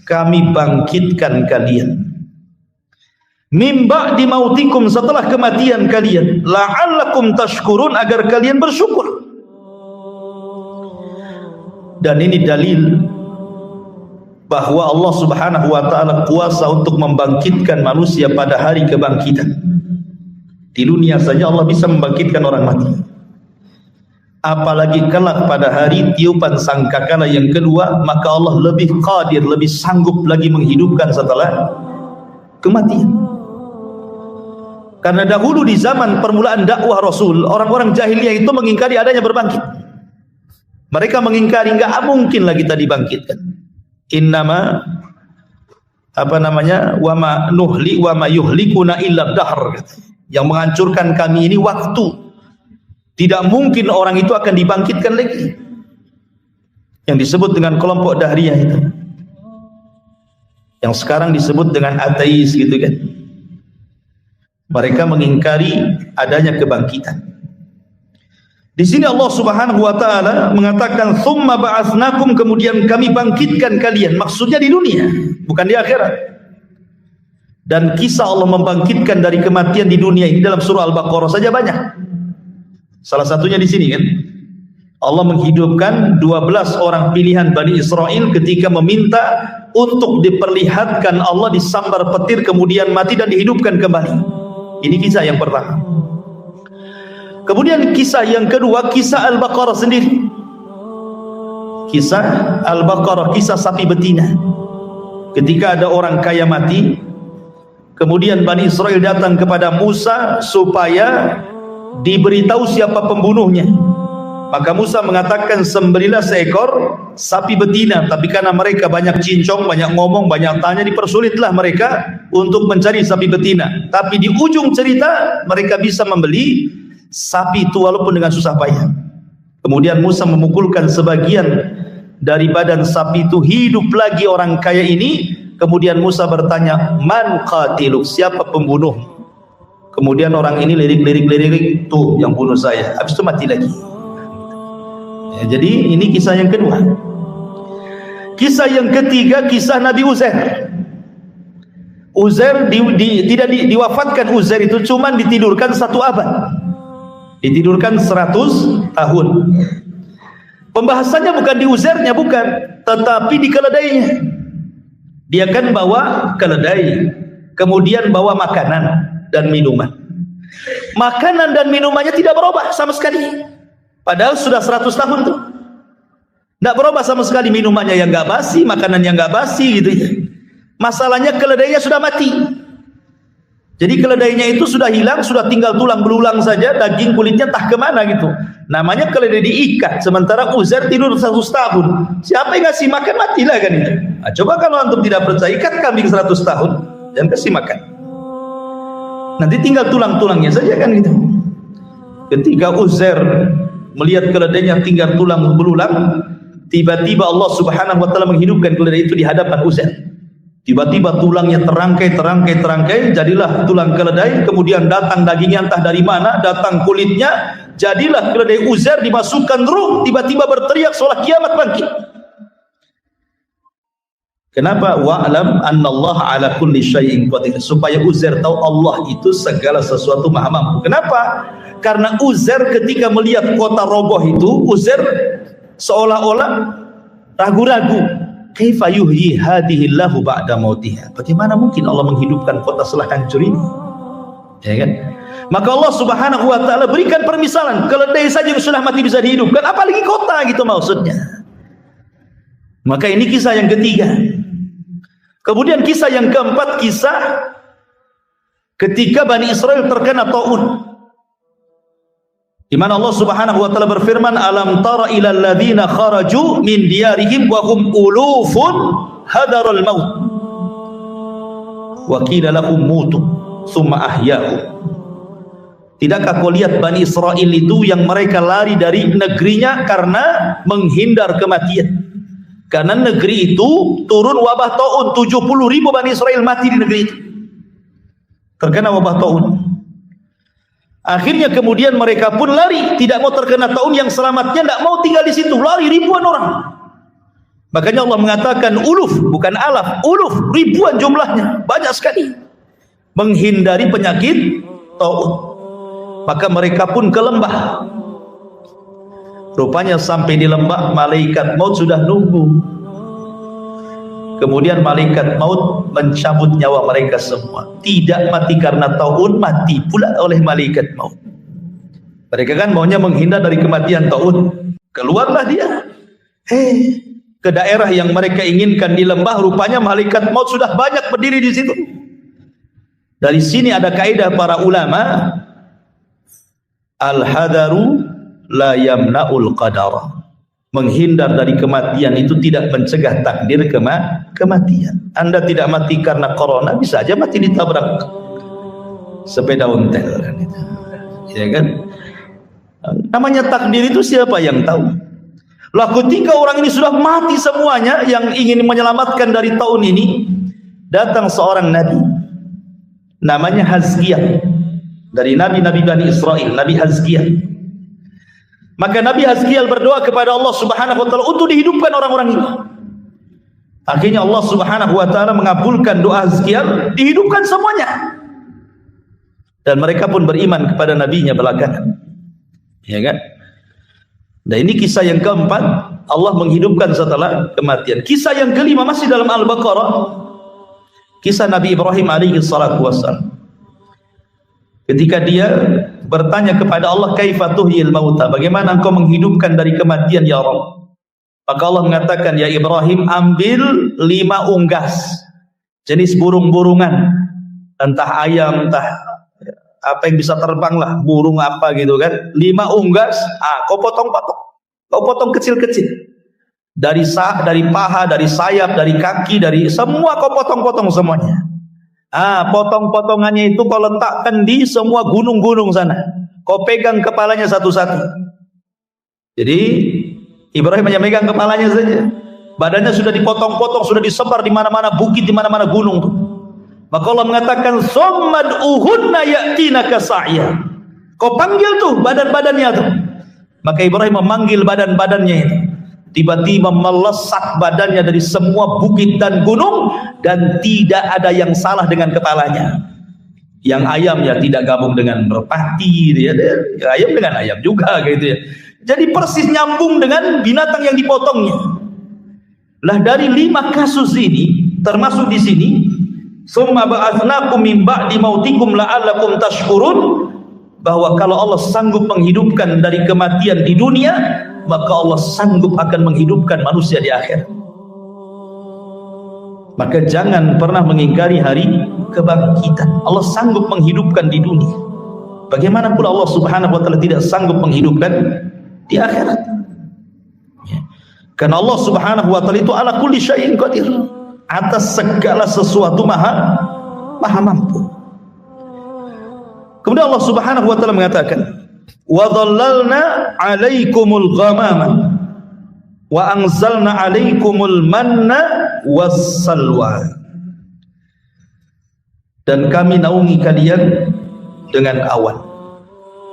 kami bangkitkan kalian. Min ba'di mautikum, setelah kematian kalian, la'allakum tashkurun, agar kalian bersyukur. Dan ini dalil bahwa Allah Subhanahu wa ta'ala kuasa untuk membangkitkan manusia pada hari kebangkitan. Di dunia saja Allah bisa membangkitkan orang mati, apalagi kelak pada hari tiupan sangkakala yang kedua, maka Allah lebih qadir, lebih sanggup lagi menghidupkan setelah kematian. Karena dahulu di zaman permulaan dakwah Rasul, orang-orang jahiliyah itu mengingkari adanya berbangkit. Mereka mengingkari, enggak mungkin lah kita dibangkitkan. Innama wa ma nuhli wa ma yuhlikuna illa dahr. Yang menghancurkan kami ini waktu. Tidak mungkin orang itu akan dibangkitkan lagi. Yang disebut dengan kelompok Dahriyah itu, yang sekarang disebut dengan ateis gitu kan. Mereka mengingkari adanya kebangkitan. Di sini Allah Subhanahu wa ta'ala mengatakan tsumma ba'atsnakum, kemudian kami bangkitkan kalian. Maksudnya di dunia, bukan di akhirat. Dan kisah Allah membangkitkan dari kematian di dunia ini dalam surah Al-Baqarah saja banyak. Salah satunya di sini kan, Allah menghidupkan 12 orang pilihan Bani Israel ketika meminta untuk diperlihatkan Allah disambar petir kemudian mati dan dihidupkan kembali. Ini kisah yang pertama. Kemudian kisah yang kedua, kisah Al-Baqarah sendiri. Kisah Al-Baqarah, kisah sapi betina. Ketika ada orang kaya mati, kemudian Bani Israel datang kepada Musa supaya diberitahu siapa pembunuhnya. Maka Musa mengatakan, sembelilah seekor sapi betina. Tapi karena mereka banyak cincong, banyak ngomong, banyak tanya, dipersulitlah mereka untuk mencari sapi betina. Tapi di ujung cerita mereka bisa membeli sapi itu walaupun dengan susah payah. Kemudian Musa memukulkan sebagian dari badan sapi itu, hidup lagi orang kaya ini. Kemudian Musa bertanya, man qatiluk, siapa pembunuh? Kemudian orang ini lirik, tuh yang bunuh saya. Habis itu mati lagi. Ya, jadi ini kisah yang kedua. Kisah yang ketiga, kisah Nabi Uzair. Uzair tidak diwafatkan. Uzair itu cuma ditidurkan 1 abad, ditidurkan 100 tahun. Pembahasannya bukan di Uzairnya, bukan, tetapi di keledainya. Dia kan bawa keledai, kemudian bawa makanan dan minuman. Makanan dan minumannya tidak berubah sama sekali. Padahal sudah 100 tahun tuh, tidak berubah sama sekali. Minumannya yang nggak basi, makanan yang nggak basi gitu ya. Masalahnya keledainya sudah mati. Jadi keledainya itu sudah hilang, sudah tinggal tulang belulang saja, daging kulitnya entah kemana gitu. Namanya keledai diikat. Sementara Uzair tidur 100 tahun. Siapa yang ngasih makan, matilah kan itu. Nah, coba kalau antum tidak percaya, ikat kambing 100 tahun dan kasih makan. Nanti tinggal tulang-tulangnya saja kan gitu. Ketika Uzair melihat keledainya tinggal tulang belulang, tiba-tiba Allah Subhanahu wa taala menghidupkan keledai itu di hadapan Uzair. Tiba-tiba tulangnya terangkai, jadilah tulang keledai. Kemudian datang dagingnya entah dari mana, datang kulitnya, jadilah keledai Uzair, dimasukkan ruh. Tiba-tiba berteriak seolah kiamat bangkit. Kenapa? Wa'lam annallaha ala kulli syai'in qadir. Supaya Uzair tahu Allah itu segala sesuatu maha mampu. Kenapa? Karena Uzair ketika melihat kota roboh itu, Uzair seolah-olah ragu-ragu. Kaifa yuhyi hadhillahu ba'da mautiha? Bagaimana mungkin Allah menghidupkan kota setelah hancur ini? Ya kan? Maka Allah Subhanahu wa taala berikan permisalan, keledai saja yang sudah mati bisa dihidupkan, apalagi kota gitu maksudnya. Maka ini kisah yang ketiga. Kemudian kisah yang keempat, kisah ketika Bani Israel terkena taun. Di mana Allah Subhanahu wa taala berfirman, alam tara ilal ladzina kharaju min diyarihim wa hum ulufun hadarul maut wa qila lahum mutu tsumma ahya'u. Tidakkah kau lihat Bani Israel itu yang mereka lari dari negerinya karena menghindar kematian? Karena negeri itu turun wabah taun, 70.000 Bani Israel mati di negeri itu terkena wabah taun. Akhirnya kemudian mereka pun lari, tidak mau terkena taun, yang selamatnya tidak mau tinggal di situ, lari ribuan orang. Makanya Allah mengatakan uluf, bukan alaf, uluf, ribuan jumlahnya, banyak sekali menghindari penyakit taun. Maka mereka pun ke lembah. Rupanya sampai di lembah, malaikat maut sudah nunggu. Kemudian malaikat maut mencabut nyawa mereka semua. Tidak mati karena taun, mati pula oleh malaikat maut. Mereka kan maunya menghindar dari kematian taun. Keluarlah dia ke daerah yang mereka inginkan di lembah. Rupanya malaikat maut sudah banyak berdiri di situ. Dari sini ada kaidah para ulama, al-hadaru la yamna'ul qadara. Menghindar dari kematian itu tidak mencegah takdir kematian. Anda tidak mati karena corona, bisa aja mati ditabrak sepeda ontel kan itu. Ya kan? Namanya takdir itu siapa yang tahu? Lah ketika orang ini sudah mati semuanya, yang ingin menyelamatkan dari tahun ini, datang seorang nabi namanya Hazkiyah, dari nabi-nabi Bani Israel, Nabi Hazkiyah. Maka Nabi Hazkiyah berdoa kepada Allah Subhanahu wa taala untuk dihidupkan orang-orang ini. Akhirnya Allah Subhanahu wa taala mengabulkan doa Hazkiyah, dihidupkan semuanya. Dan mereka pun beriman kepada nabinya belakangan. Ya kan? Dan ini kisah yang keempat, Allah menghidupkan setelah kematian. Kisah yang kelima masih dalam Al-Baqarah, kisah Nabi Ibrahim alaihi salatu wassalam. Ketika dia bertanya kepada Allah, kaifa tuhyil mauta, bagaimana engkau menghidupkan dari kematian ya Rabb? Maka Allah mengatakan, ya Ibrahim, ambil 5 unggas jenis burung-burungan, entah ayam, entah apa yang bisa terbang lah, burung apa gitu kan. 5 unggas, kau potong-potong, kau potong kecil-kecil, dari paha, dari sayap, dari kaki, dari semua kau potong-potong semuanya. Potong-potongannya itu kau letakkan di semua gunung-gunung sana, kau pegang kepalanya satu-satu. Jadi Ibrahim hanya megang kepalanya saja, badannya sudah dipotong-potong, sudah disebar di mana-mana bukit, di mana-mana gunung tuh. Maka Allah mengatakan, "Summad'uhunna ya'tinaka sa'ya." Kau panggil tuh badan-badannya tuh. Maka Ibrahim memanggil badan-badannya itu. Tiba-tiba melesat badannya dari semua bukit dan gunung, dan tidak ada yang salah dengan kepalanya. Yang ayam ya tidak gabung dengan merpati, ya ayam dengan ayam juga gitu ya. Jadi persis nyambung dengan binatang yang dipotongnya. Lah dari 5 kasus ini, termasuk di sini, summa ba'atsnakum min ba'di mautikum la'allakum tashkurun, bahwa kalau Allah sanggup menghidupkan dari kematian di dunia, maka Allah sanggup akan menghidupkan manusia di akhirat. Maka jangan pernah mengingkari hari kebangkitan. Allah sanggup menghidupkan di dunia. Bagaimana pula Allah Subhanahu wa taala tidak sanggup menghidupkan di akhirat? Karena Allah Subhanahu wa taala itu ala kulli syai'in qadir, atas segala sesuatu maha mampu. Kemudian Allah Subhanahu wa taala mengatakan, wa dhallalna 'alaikumul ghamama wa anzalna 'alaikumul manna wassalwa. Dan kami naungi kalian dengan awan,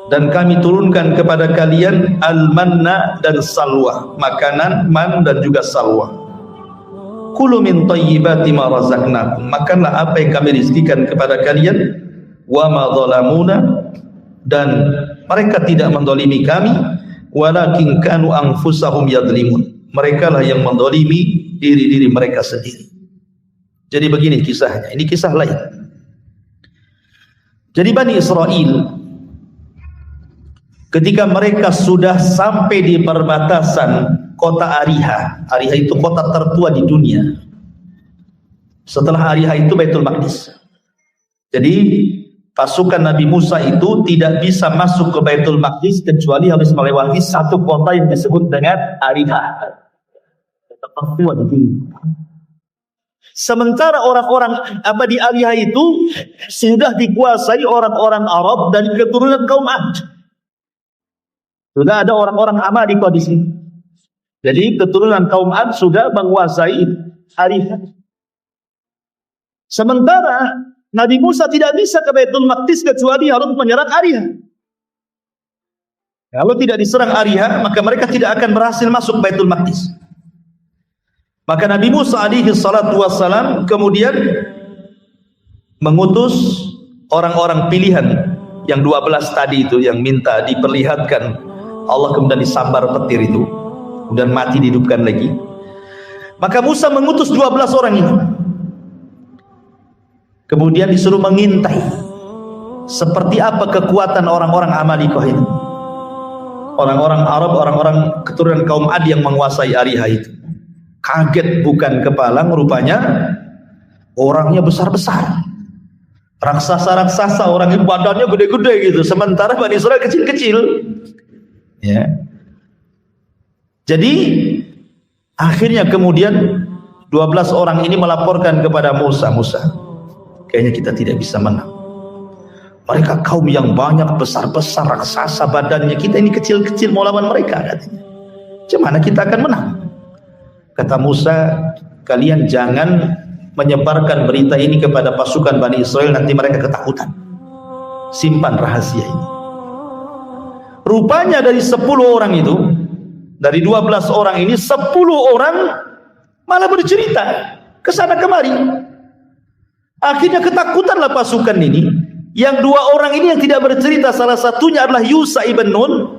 dan kami turunkan kepada kalian al-manna dan salwa, makanan man dan juga salwa. Kulu min thayyibati ma razaqnakum, makanlah apa yang kami rizkikan kepada kalian. Wa ma zalamuna, dan mereka tidak mendolimi kami, walakin kanu anfusahum yadlimun, mereka lah yang mendolimi diri-diri mereka sendiri. Jadi begini kisahnya, ini kisah lain. Jadi Bani Israel, ketika mereka sudah sampai di perbatasan kota Ariha. Ariha itu kota tertua di dunia. Setelah Ariha itu Baitul Maqdis. Jadi pasukan Nabi Musa itu tidak bisa masuk ke Baitul Maqdis kecuali harus melewati satu kota yang disebut dengan Ariha. Kota tertua di dunia. Sementara orang-orang di Ariha itu sudah dikuasai orang-orang Arab dari keturunan kaum Ad. Sudah ada orang-orang Amalika di sini. Jadi keturunan kaum Ad sudah menguasai Ariha. Sementara Nabi Musa tidak bisa ke Baitul Maqdis kecuali harus menyerang Ariha. Kalau tidak diserang Ariha, maka mereka tidak akan berhasil masuk Baitul Maqdis. Maka Nabi Musa alaihi salatu wassalam kemudian mengutus orang-orang pilihan yang 12 tadi itu, yang minta diperlihatkan Allah, kemudian disambar petir itu, kemudian mati dihidupkan lagi. Maka Musa mengutus 12 orang ini, kemudian disuruh mengintai seperti apa kekuatan orang-orang Amalikoh itu, orang-orang Arab, orang-orang keturunan kaum Ad yang menguasai Ariha itu. Kaget bukan kepalang, rupanya orangnya besar-besar, raksasa-raksasa, orang itu badannya gede-gede gitu, sementara Bani Israel kecil-kecil ya. Jadi akhirnya kemudian 12 orang ini melaporkan kepada Musa, kayaknya kita tidak bisa menang. Mereka kaum yang banyak, besar-besar, raksasa badannya, kita ini kecil-kecil mau lawan mereka, katanya. Gimana kita akan menang? Kata Musa, kalian jangan menyebarkan berita ini kepada pasukan Bani Israel, nanti mereka ketakutan. Simpan rahasia ini. Rupanya dari 10 orang itu, dari 12 orang ini, 10 orang malah bercerita kesana kemari. Akhirnya ketakutanlah pasukan ini. Yang 2 orang ini yang tidak bercerita, salah satunya adalah Yusha ibn Nun,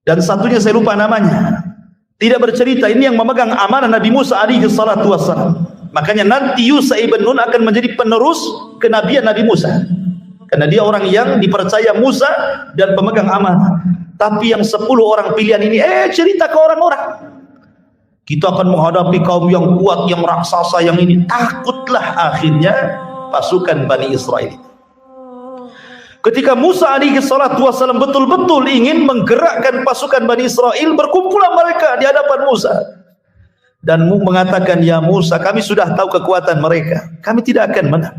dan satunya saya lupa namanya, tidak bercerita. Ini yang memegang amanah Nabi Musa alaihi salatu wassalam. Makanya nanti Yusha ibn Nun akan menjadi penerus kenabian Nabi Musa, karena dia orang yang dipercaya Musa dan pemegang amanah. Tapi yang 10 orang pilihan ini cerita ke orang-orang, kita akan menghadapi kaum yang kuat, yang raksasa, yang ini. Takutlah akhirnya pasukan Bani Israel. Ketika Musa alaihi salatu wassalam betul-betul ingin menggerakkan pasukan Bani Israel, berkumpulah mereka di hadapan Musa dan mengatakan, ya Musa, kami sudah tahu kekuatan mereka, kami tidak akan menang.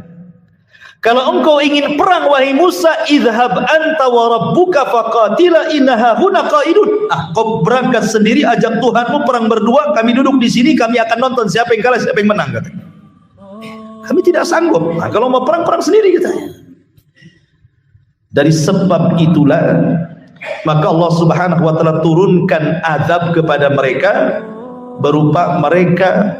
Kalau engkau ingin perang wahai Musa, idhab anta wa rabbuka faqatila innaha huna qaidun. Kau berangkat sendiri, ajak Tuhanmu perang berdua, kami duduk di sini, kami akan nonton siapa yang kalah, siapa yang menang, katanya. Kami tidak sanggup. Kalau mau perang sendiri, katanya. Dari sebab itulah maka Allah Subhanahu wa taala turunkan azab kepada mereka berupa mereka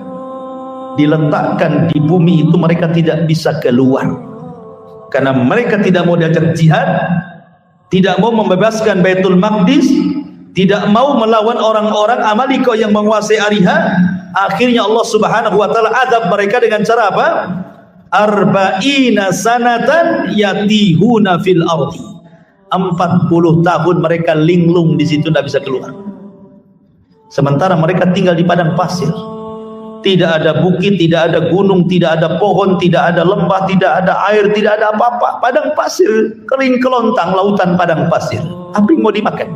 diletakkan di bumi itu, mereka tidak bisa keluar karena mereka tidak mau diajak jihad, tidak mau membebaskan Baitul Maqdis, tidak mau melawan orang-orang Amalika yang menguasai Ariha. Akhirnya Allah Subhanahu wa taala azab mereka dengan cara apa? Arba'ina sanatan yatihuna fil ardi. 40 tahun mereka linglung di situ, tidak bisa keluar. Sementara mereka tinggal di padang pasir. Tidak ada bukit, tidak ada gunung, tidak ada pohon, tidak ada lembah, tidak ada air, tidak ada apa-apa. Padang pasir, kering kelontang, lautan padang pasir. Apa yang mau dimakan?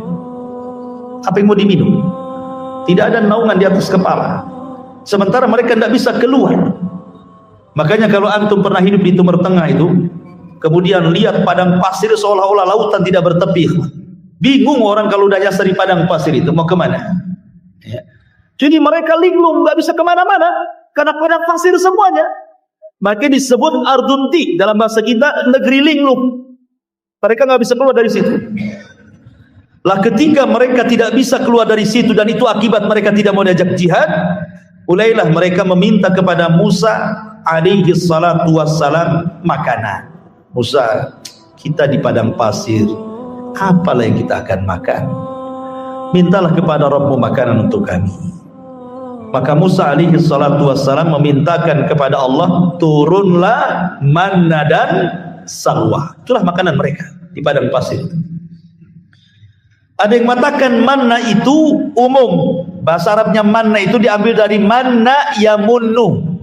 Apa yang mau diminum? Tidak ada naungan di atas kepala. Sementara mereka tidak bisa keluar. Makanya kalau antum pernah hidup di Timur Tengah itu, kemudian lihat padang pasir seolah-olah lautan tidak bertepi, bingung orang kalau udah nyasar di padang pasir itu mau kemana. Ya. Jadi mereka linglung, nggak bisa kemana-mana karena padang pasir semuanya. Maka disebut ardunti dalam bahasa kita, negeri linglung. Mereka nggak bisa keluar dari situ. Lah ketika mereka tidak bisa keluar dari situ dan itu akibat mereka tidak mau diajak jihad, mulailah mereka meminta kepada Musa alaihi salatu wassalam makanan. Musa, kita di padang pasir, apalah yang kita akan makan? Mintalah kepada Rabbmu makanan untuk kami. Maka Musa alaihi salatu wassalam memintakan kepada Allah, turunlah manna dan salwa. Itulah makanan mereka di padang pasir. Ada yang mengatakan manna itu umum. Bahasa Arabnya manna itu diambil dari manna yamunnu.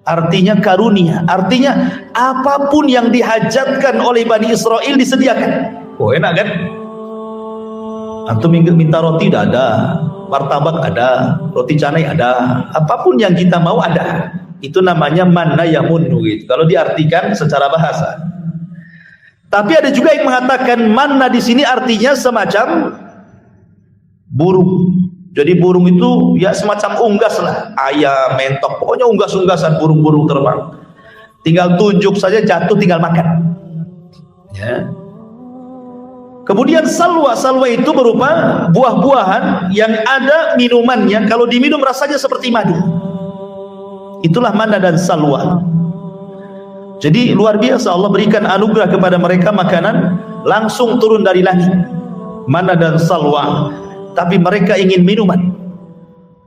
Artinya karunia, artinya apapun yang dihajatkan oleh Bani Israel disediakan. Oh enak kan? Antum minta roti tidak ada, martabak ada, roti canai ada, apapun yang kita mau ada. Itu namanya manna yamunnu gitu, kalau diartikan secara bahasa. Tapi ada juga yang mengatakan manna di sini artinya semacam burung. Jadi burung itu ya semacam unggas lah, ayam, mentok, pokoknya unggas-unggasan burung-burung terbang. Tinggal tunjuk saja, jatuh tinggal makan. Ya. Kemudian salwa itu berupa buah-buahan yang ada minumannya, kalau diminum rasanya seperti madu. Itulah manna dan salwa. Jadi luar biasa, Allah berikan anugerah kepada mereka makanan langsung turun dari langit, manna dan salwa. Tapi mereka ingin minuman.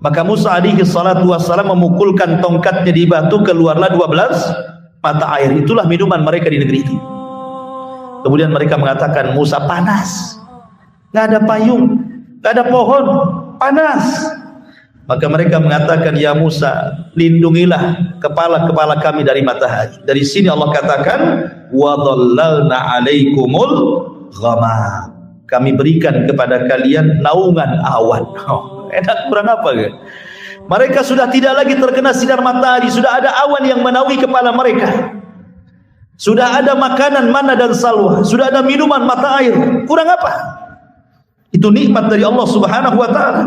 Maka Musa alaihi salatu wassalam memukulkan tongkatnya di batu, keluarlah 12 mata air. Itulah minuman mereka di negeri itu. Kemudian mereka mengatakan, Musa, panas, nggak ada payung, nggak ada pohon, panas. Maka mereka mengatakan, ya Musa, lindungilah kepala-kepala kami dari matahari. Dari sini Allah katakan, wa dhallalna alaikumul ghamam. Kami berikan kepada kalian naungan awan. Oh, enak kurang apa ke? Mereka sudah tidak lagi terkena sinar matahari, sudah ada awan yang menaungi kepala mereka. Sudah ada makanan manna dan salwa, sudah ada minuman mata air. Kurang apa? Itu nikmat dari Allah Subhanahu wa taala.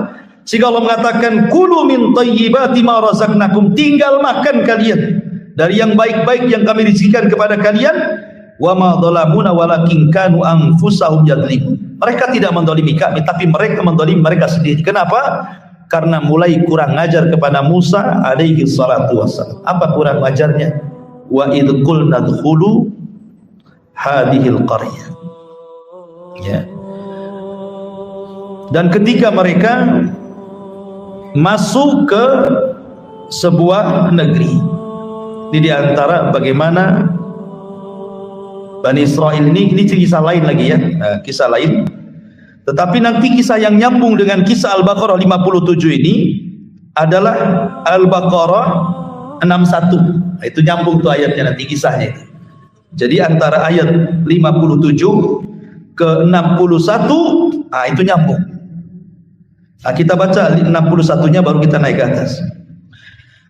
Sehingga Allah mengatakan, kulu min thayyibati ma razaqnakum, tinggal makan kalian dari yang baik-baik yang kami rizkikan kepada kalian. Wa ma dhalamuna walakin kanu anfusahum yadhlimun. Mereka tidak mendolimi kami, tapi mereka mendolimi mereka sendiri. Kenapa? Karena mulai kurang ajar kepada Musa alaihi salatu wassalam. Apa kurang ajarnya? Wa idh qulna dkhulu hadhil qaryah. Ya. Dan ketika mereka masuk ke sebuah negeri, ini diantara bagaimana Bani Israel ini kisah lain lagi ya, kisah lain. Tetapi nanti kisah yang nyambung dengan kisah Al-Baqarah 57 ini adalah Al-Baqarah 61. Itu nyambung tuh ayatnya nanti kisahnya itu. Jadi antara ayat 57 ke 61, itu nyambung. Nah, kita baca 61-nya baru kita naik ke atas.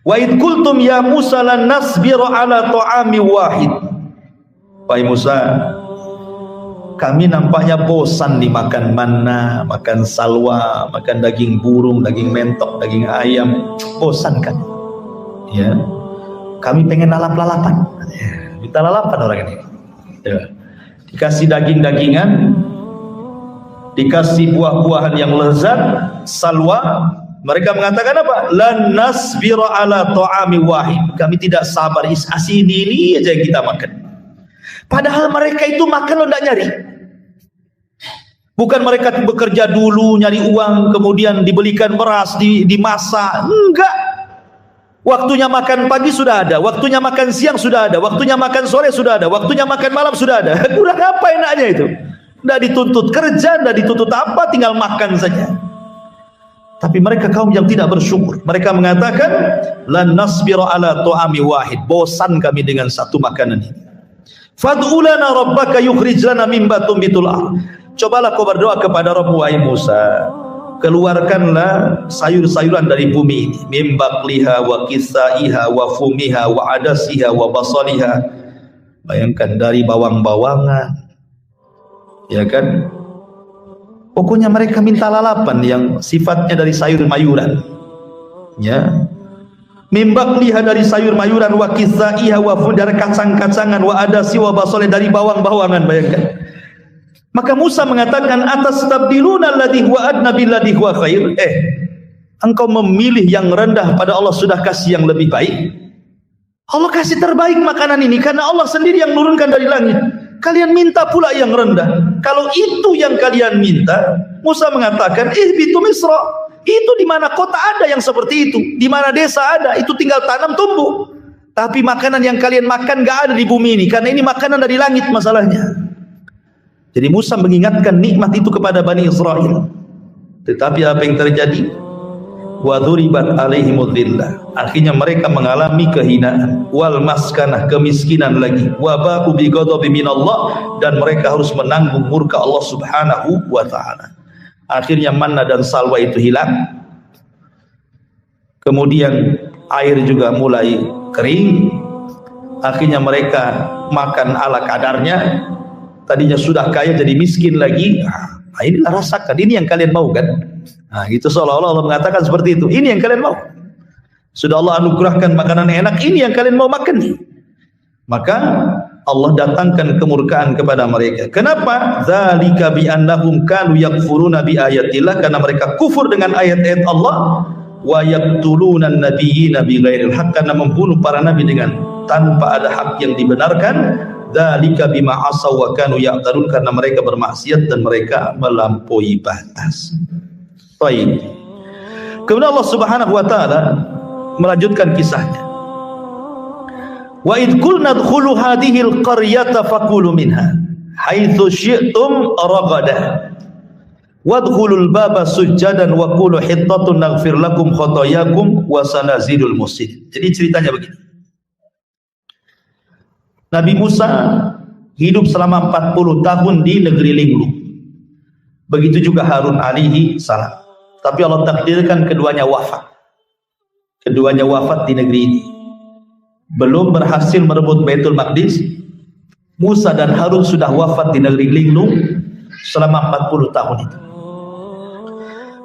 Wa id qultum ya Musa lan nasbiru ala ta'ami wahid. Wahai Musa, kami nampaknya bosan dimakan manna, makan salwa, makan daging burung, daging mentok, daging ayam. Bosan kan? Ya. Kami pengen lalap-lalapan. Ya, minta lalapan orang ini. Ya. Dikasih daging-dagingan, dikasih buah-buahan yang lezat, salwa. Mereka mengatakan apa? Lan nasbira ala ta'ami wahid. Kami tidak sabar, ini aja yang kita makan. Padahal mereka itu makan lo tidak nyari. Bukan mereka bekerja dulu nyari uang, kemudian dibelikan beras, dimasak. Enggak. Waktunya makan pagi sudah ada, waktunya makan siang sudah ada, waktunya makan sore sudah ada, waktunya makan malam sudah ada. Kurang apa enaknya itu? Tidak dituntut kerja, tidak dituntut apa, tinggal makan saja. Tapi mereka kaum yang tidak bersyukur. Mereka mengatakan, lan nasbira ala ta'ami wahid. Bosan kami dengan satu makanan ini. Fad'u lana rabbaka yukhrij lana mimma tumbitul ardh. Cobalah kau berdoa kepada Rabb, wahai Musa, keluarkanlah sayur-sayuran dari bumi ini, mim baqliha wa qisaiha wa fumiha wa adasiha wa basaliha. Bayangkan dari bawang-bawangan, ya kan? Pokoknya mereka minta lalapan yang sifatnya dari sayur-mayuran, ya. Mim baqliha dari sayur-mayuran, wa qisaiha wa fum dari kacang-kacangan, wa adasi wa basaliha dari bawang-bawangan. Bayangkan. Maka Musa mengatakan, atastabdiluna alladhi huwa adna billadhi huwa khair. Engkau memilih yang rendah pada Allah sudah kasih yang lebih baik. Allah kasih terbaik makanan ini karena Allah sendiri yang nurunkan dari langit. Kalian minta pula yang rendah. Kalau itu yang kalian minta, Musa mengatakan, ihbitu Misra. Itu di mana kota ada yang seperti itu, di mana desa ada, itu tinggal tanam tumbuh. Tapi makanan yang kalian makan gak ada di bumi ini, karena ini makanan dari langit masalahnya. Jadi Musa mengingatkan nikmat itu kepada Bani Israel. Tetapi apa yang terjadi? Wa dhuribat alaihimul dhillah. Akhirnya mereka mengalami kehinaan, wal maskanah, kemiskinan lagi, wa ba'u bi ghadabi minallah, dan mereka harus menanggung murka Allah Subhanahu wa taala. Akhirnya manna dan salwa itu hilang. Kemudian air juga mulai kering. Akhirnya mereka makan ala kadarnya. Tadinya sudah kaya jadi miskin lagi. Nah, inilah rasakan, ini yang kalian mau kan? Nah, gitu seolah-olah Allah mengatakan seperti itu. Ini yang kalian mau. Sudah Allah anugerahkan makanan enak, ini yang kalian mau makan nih. Maka Allah datangkan kemurkaan kepada mereka. Kenapa? Dzalika bi annahum kanu yakfuruna bi ayatillah, karena mereka kufur dengan ayat-ayat Allah, wa yaqtuluna an-nabiyina bi ghairil haqq, karena membunuh para nabi dengan tanpa ada hak yang dibenarkan. Dzalika bima asaw wa kanu ya'tadun, karena mereka bermaksiat dan mereka melampaui batas. Baik. Kemudian Allah Subhanahu wa taala melanjutkan kisahnya. Wa id qulna dkhulu hadhihi al-qaryata faqulu minha haitsu syi'tum ragada wadkhulul baba sujjadan wa qulu hittatun naghfir lakum khotoyakum wa sanazidul muhsinin. Jadi ceritanya begini. Nabi Musa hidup selama 40 tahun di negeri linglung. Begitu juga Harun alaihi salam. Tapi Allah takdirkan keduanya wafat. Keduanya wafat di negeri ini. Belum berhasil merebut Baitul Maqdis, Musa dan Harun sudah wafat di negeri linglung selama 40 tahun itu.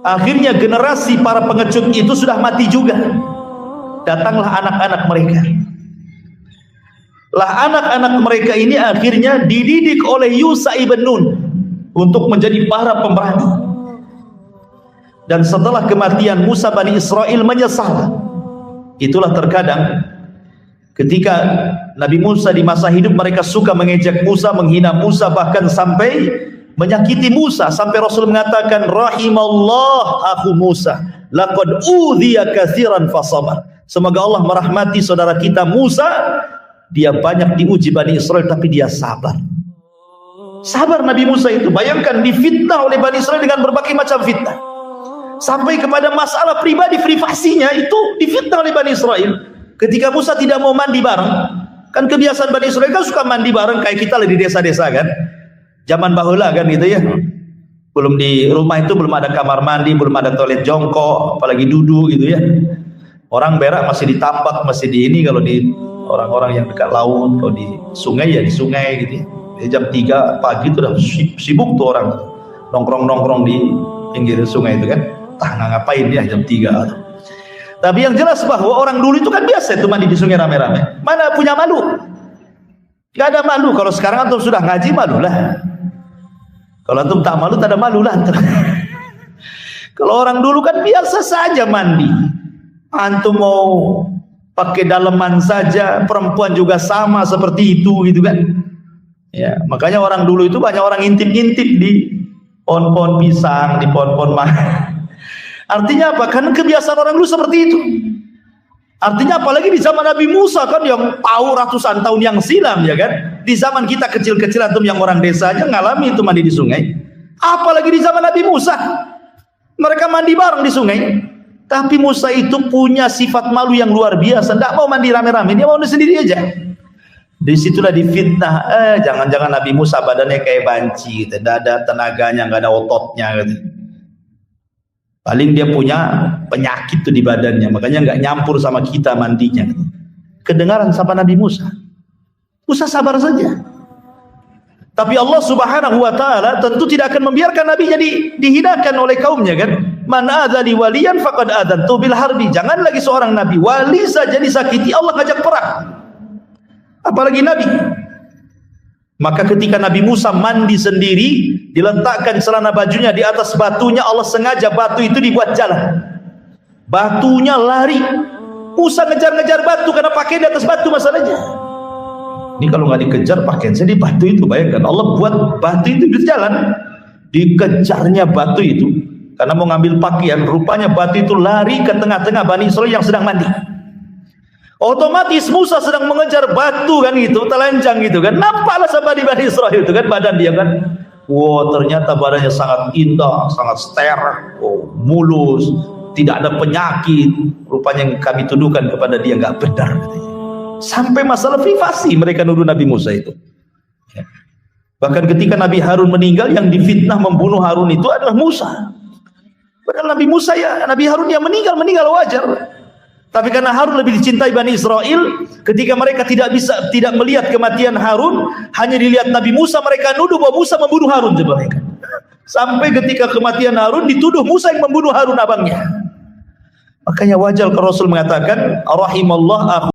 Akhirnya generasi para pengecut itu sudah mati juga. Datanglah anak-anak mereka. Lah anak-anak mereka ini akhirnya dididik oleh Yusha ibn Nun untuk menjadi para pemberani. Dan setelah kematian Musa, Bani Israel menyesal. Itulah terkadang ketika Nabi Musa di masa hidup mereka suka mengejek Musa, menghina Musa, bahkan sampai menyakiti Musa, sampai Rasul mengatakan rahimallah akhu Musa laqad udhiya katsiran fasabar. Semoga Allah merahmati saudara kita Musa, dia banyak diuji Bani Israel tapi dia sabar. Sabar Nabi Musa itu. Bayangkan difitnah oleh Bani Israel dengan berbagai macam fitnah. sampai kepada masalah pribadi privasinya itu difitnah oleh Bani Israel. Ketika Musa tidak mau mandi bareng, kan kebiasaan Bani Israel kan suka mandi bareng kayak kita di desa-desa kan, zaman bahula kan gitu ya. Belum di rumah itu belum ada kamar mandi, belum ada toilet jongkok, apalagi duduk gitu ya. Orang berak masih ditambak, masih di ini. Kalau di orang-orang yang dekat laut, kalau di sungai ya di sungai gitu ya. Jam 3 pagi itu udah sibuk tuh orang nongkrong-nongkrong di pinggir sungai itu kan. Entah ngapain dia jam 3. Tapi yang jelas bahwa orang dulu itu kan biasa itu mandi di sungai rame-rame. Mana punya malu? Gak ada malu. Kalau sekarang antum sudah ngaji, malu lah. Kalau antum tak malu, tak ada malu lah. Kalau orang dulu kan biasa saja mandi. Antum mau pakai daleman saja, perempuan juga sama seperti itu gitu kan. Ya, makanya orang dulu itu banyak orang intip-intip di pohon-pohon pisang, di pohon-pohon mangga. Artinya apa? Karena kebiasaan orang dulu seperti itu. Artinya apalagi di zaman Nabi Musa kan yang tahu ratusan tahun yang silam ya kan. Di zaman kita kecil-kecil antum yang orang desa aja ngalami itu mandi di sungai. Apalagi di zaman Nabi Musa. Mereka mandi bareng di sungai. Tapi Musa itu punya sifat malu yang luar biasa. Tidak mau mandi rame-rame, dia mau mandi sendiri aja. Disitulah difitnah. Jangan-jangan Nabi Musa badannya kayak banci, gitu. Tidak ada tenaganya, nggak ada ototnya. Gitu. Paling dia punya penyakit tuh di badannya, makanya nggak nyampur sama kita mandinya. Gitu. Kedengaran sama Nabi Musa. Musa sabar saja. Tapi Allah Subhanahu wa taala tentu tidak akan membiarkan nabinya dihinakan oleh kaumnya kan. Man adzali waliyan faqad adantu bil harbi. Jangan lagi seorang nabi wali saja disakiti Allah ajak perang. Apalagi nabi. Maka ketika Nabi Musa mandi sendiri, diletakkan celana bajunya di atas batunya, Allah sengaja batu itu dibuat jalan. Batunya lari. Musa ngejar-ngejar batu karena pakaian di atas batu masalahnya. Ini kalau nggak dikejar pakaian saya di batu itu, bayangkan Allah buat batu itu berjalan, dikejarnya batu itu karena mau ngambil pakaian. Rupanya batu itu lari ke tengah-tengah Bani Israel yang sedang mandi. Otomatis Musa sedang mengejar batu kan gitu, telanjang gitu kan. Nampaklah sama di Bani Israel itu kan badan dia kan. Wow, ternyata badannya sangat indah, sangat steril, mulus, tidak ada penyakit. Rupanya yang kami tuduhkan kepada dia nggak benar katanya. Sampai masalah privasi mereka nuduh Nabi Musa itu. Bahkan ketika Nabi Harun meninggal, yang difitnah membunuh Harun itu adalah Musa. Padahal Nabi Musa ya, Nabi Harun yang meninggal wajar. Tapi karena Harun lebih dicintai Bani Israel, ketika mereka tidak melihat kematian Harun, hanya dilihat Nabi Musa, mereka nuduh bahwa Musa membunuh Harun. Sampai ketika kematian Harun dituduh Musa yang membunuh Harun abangnya. Makanya wajar kalau Rasul mengatakan rahimallah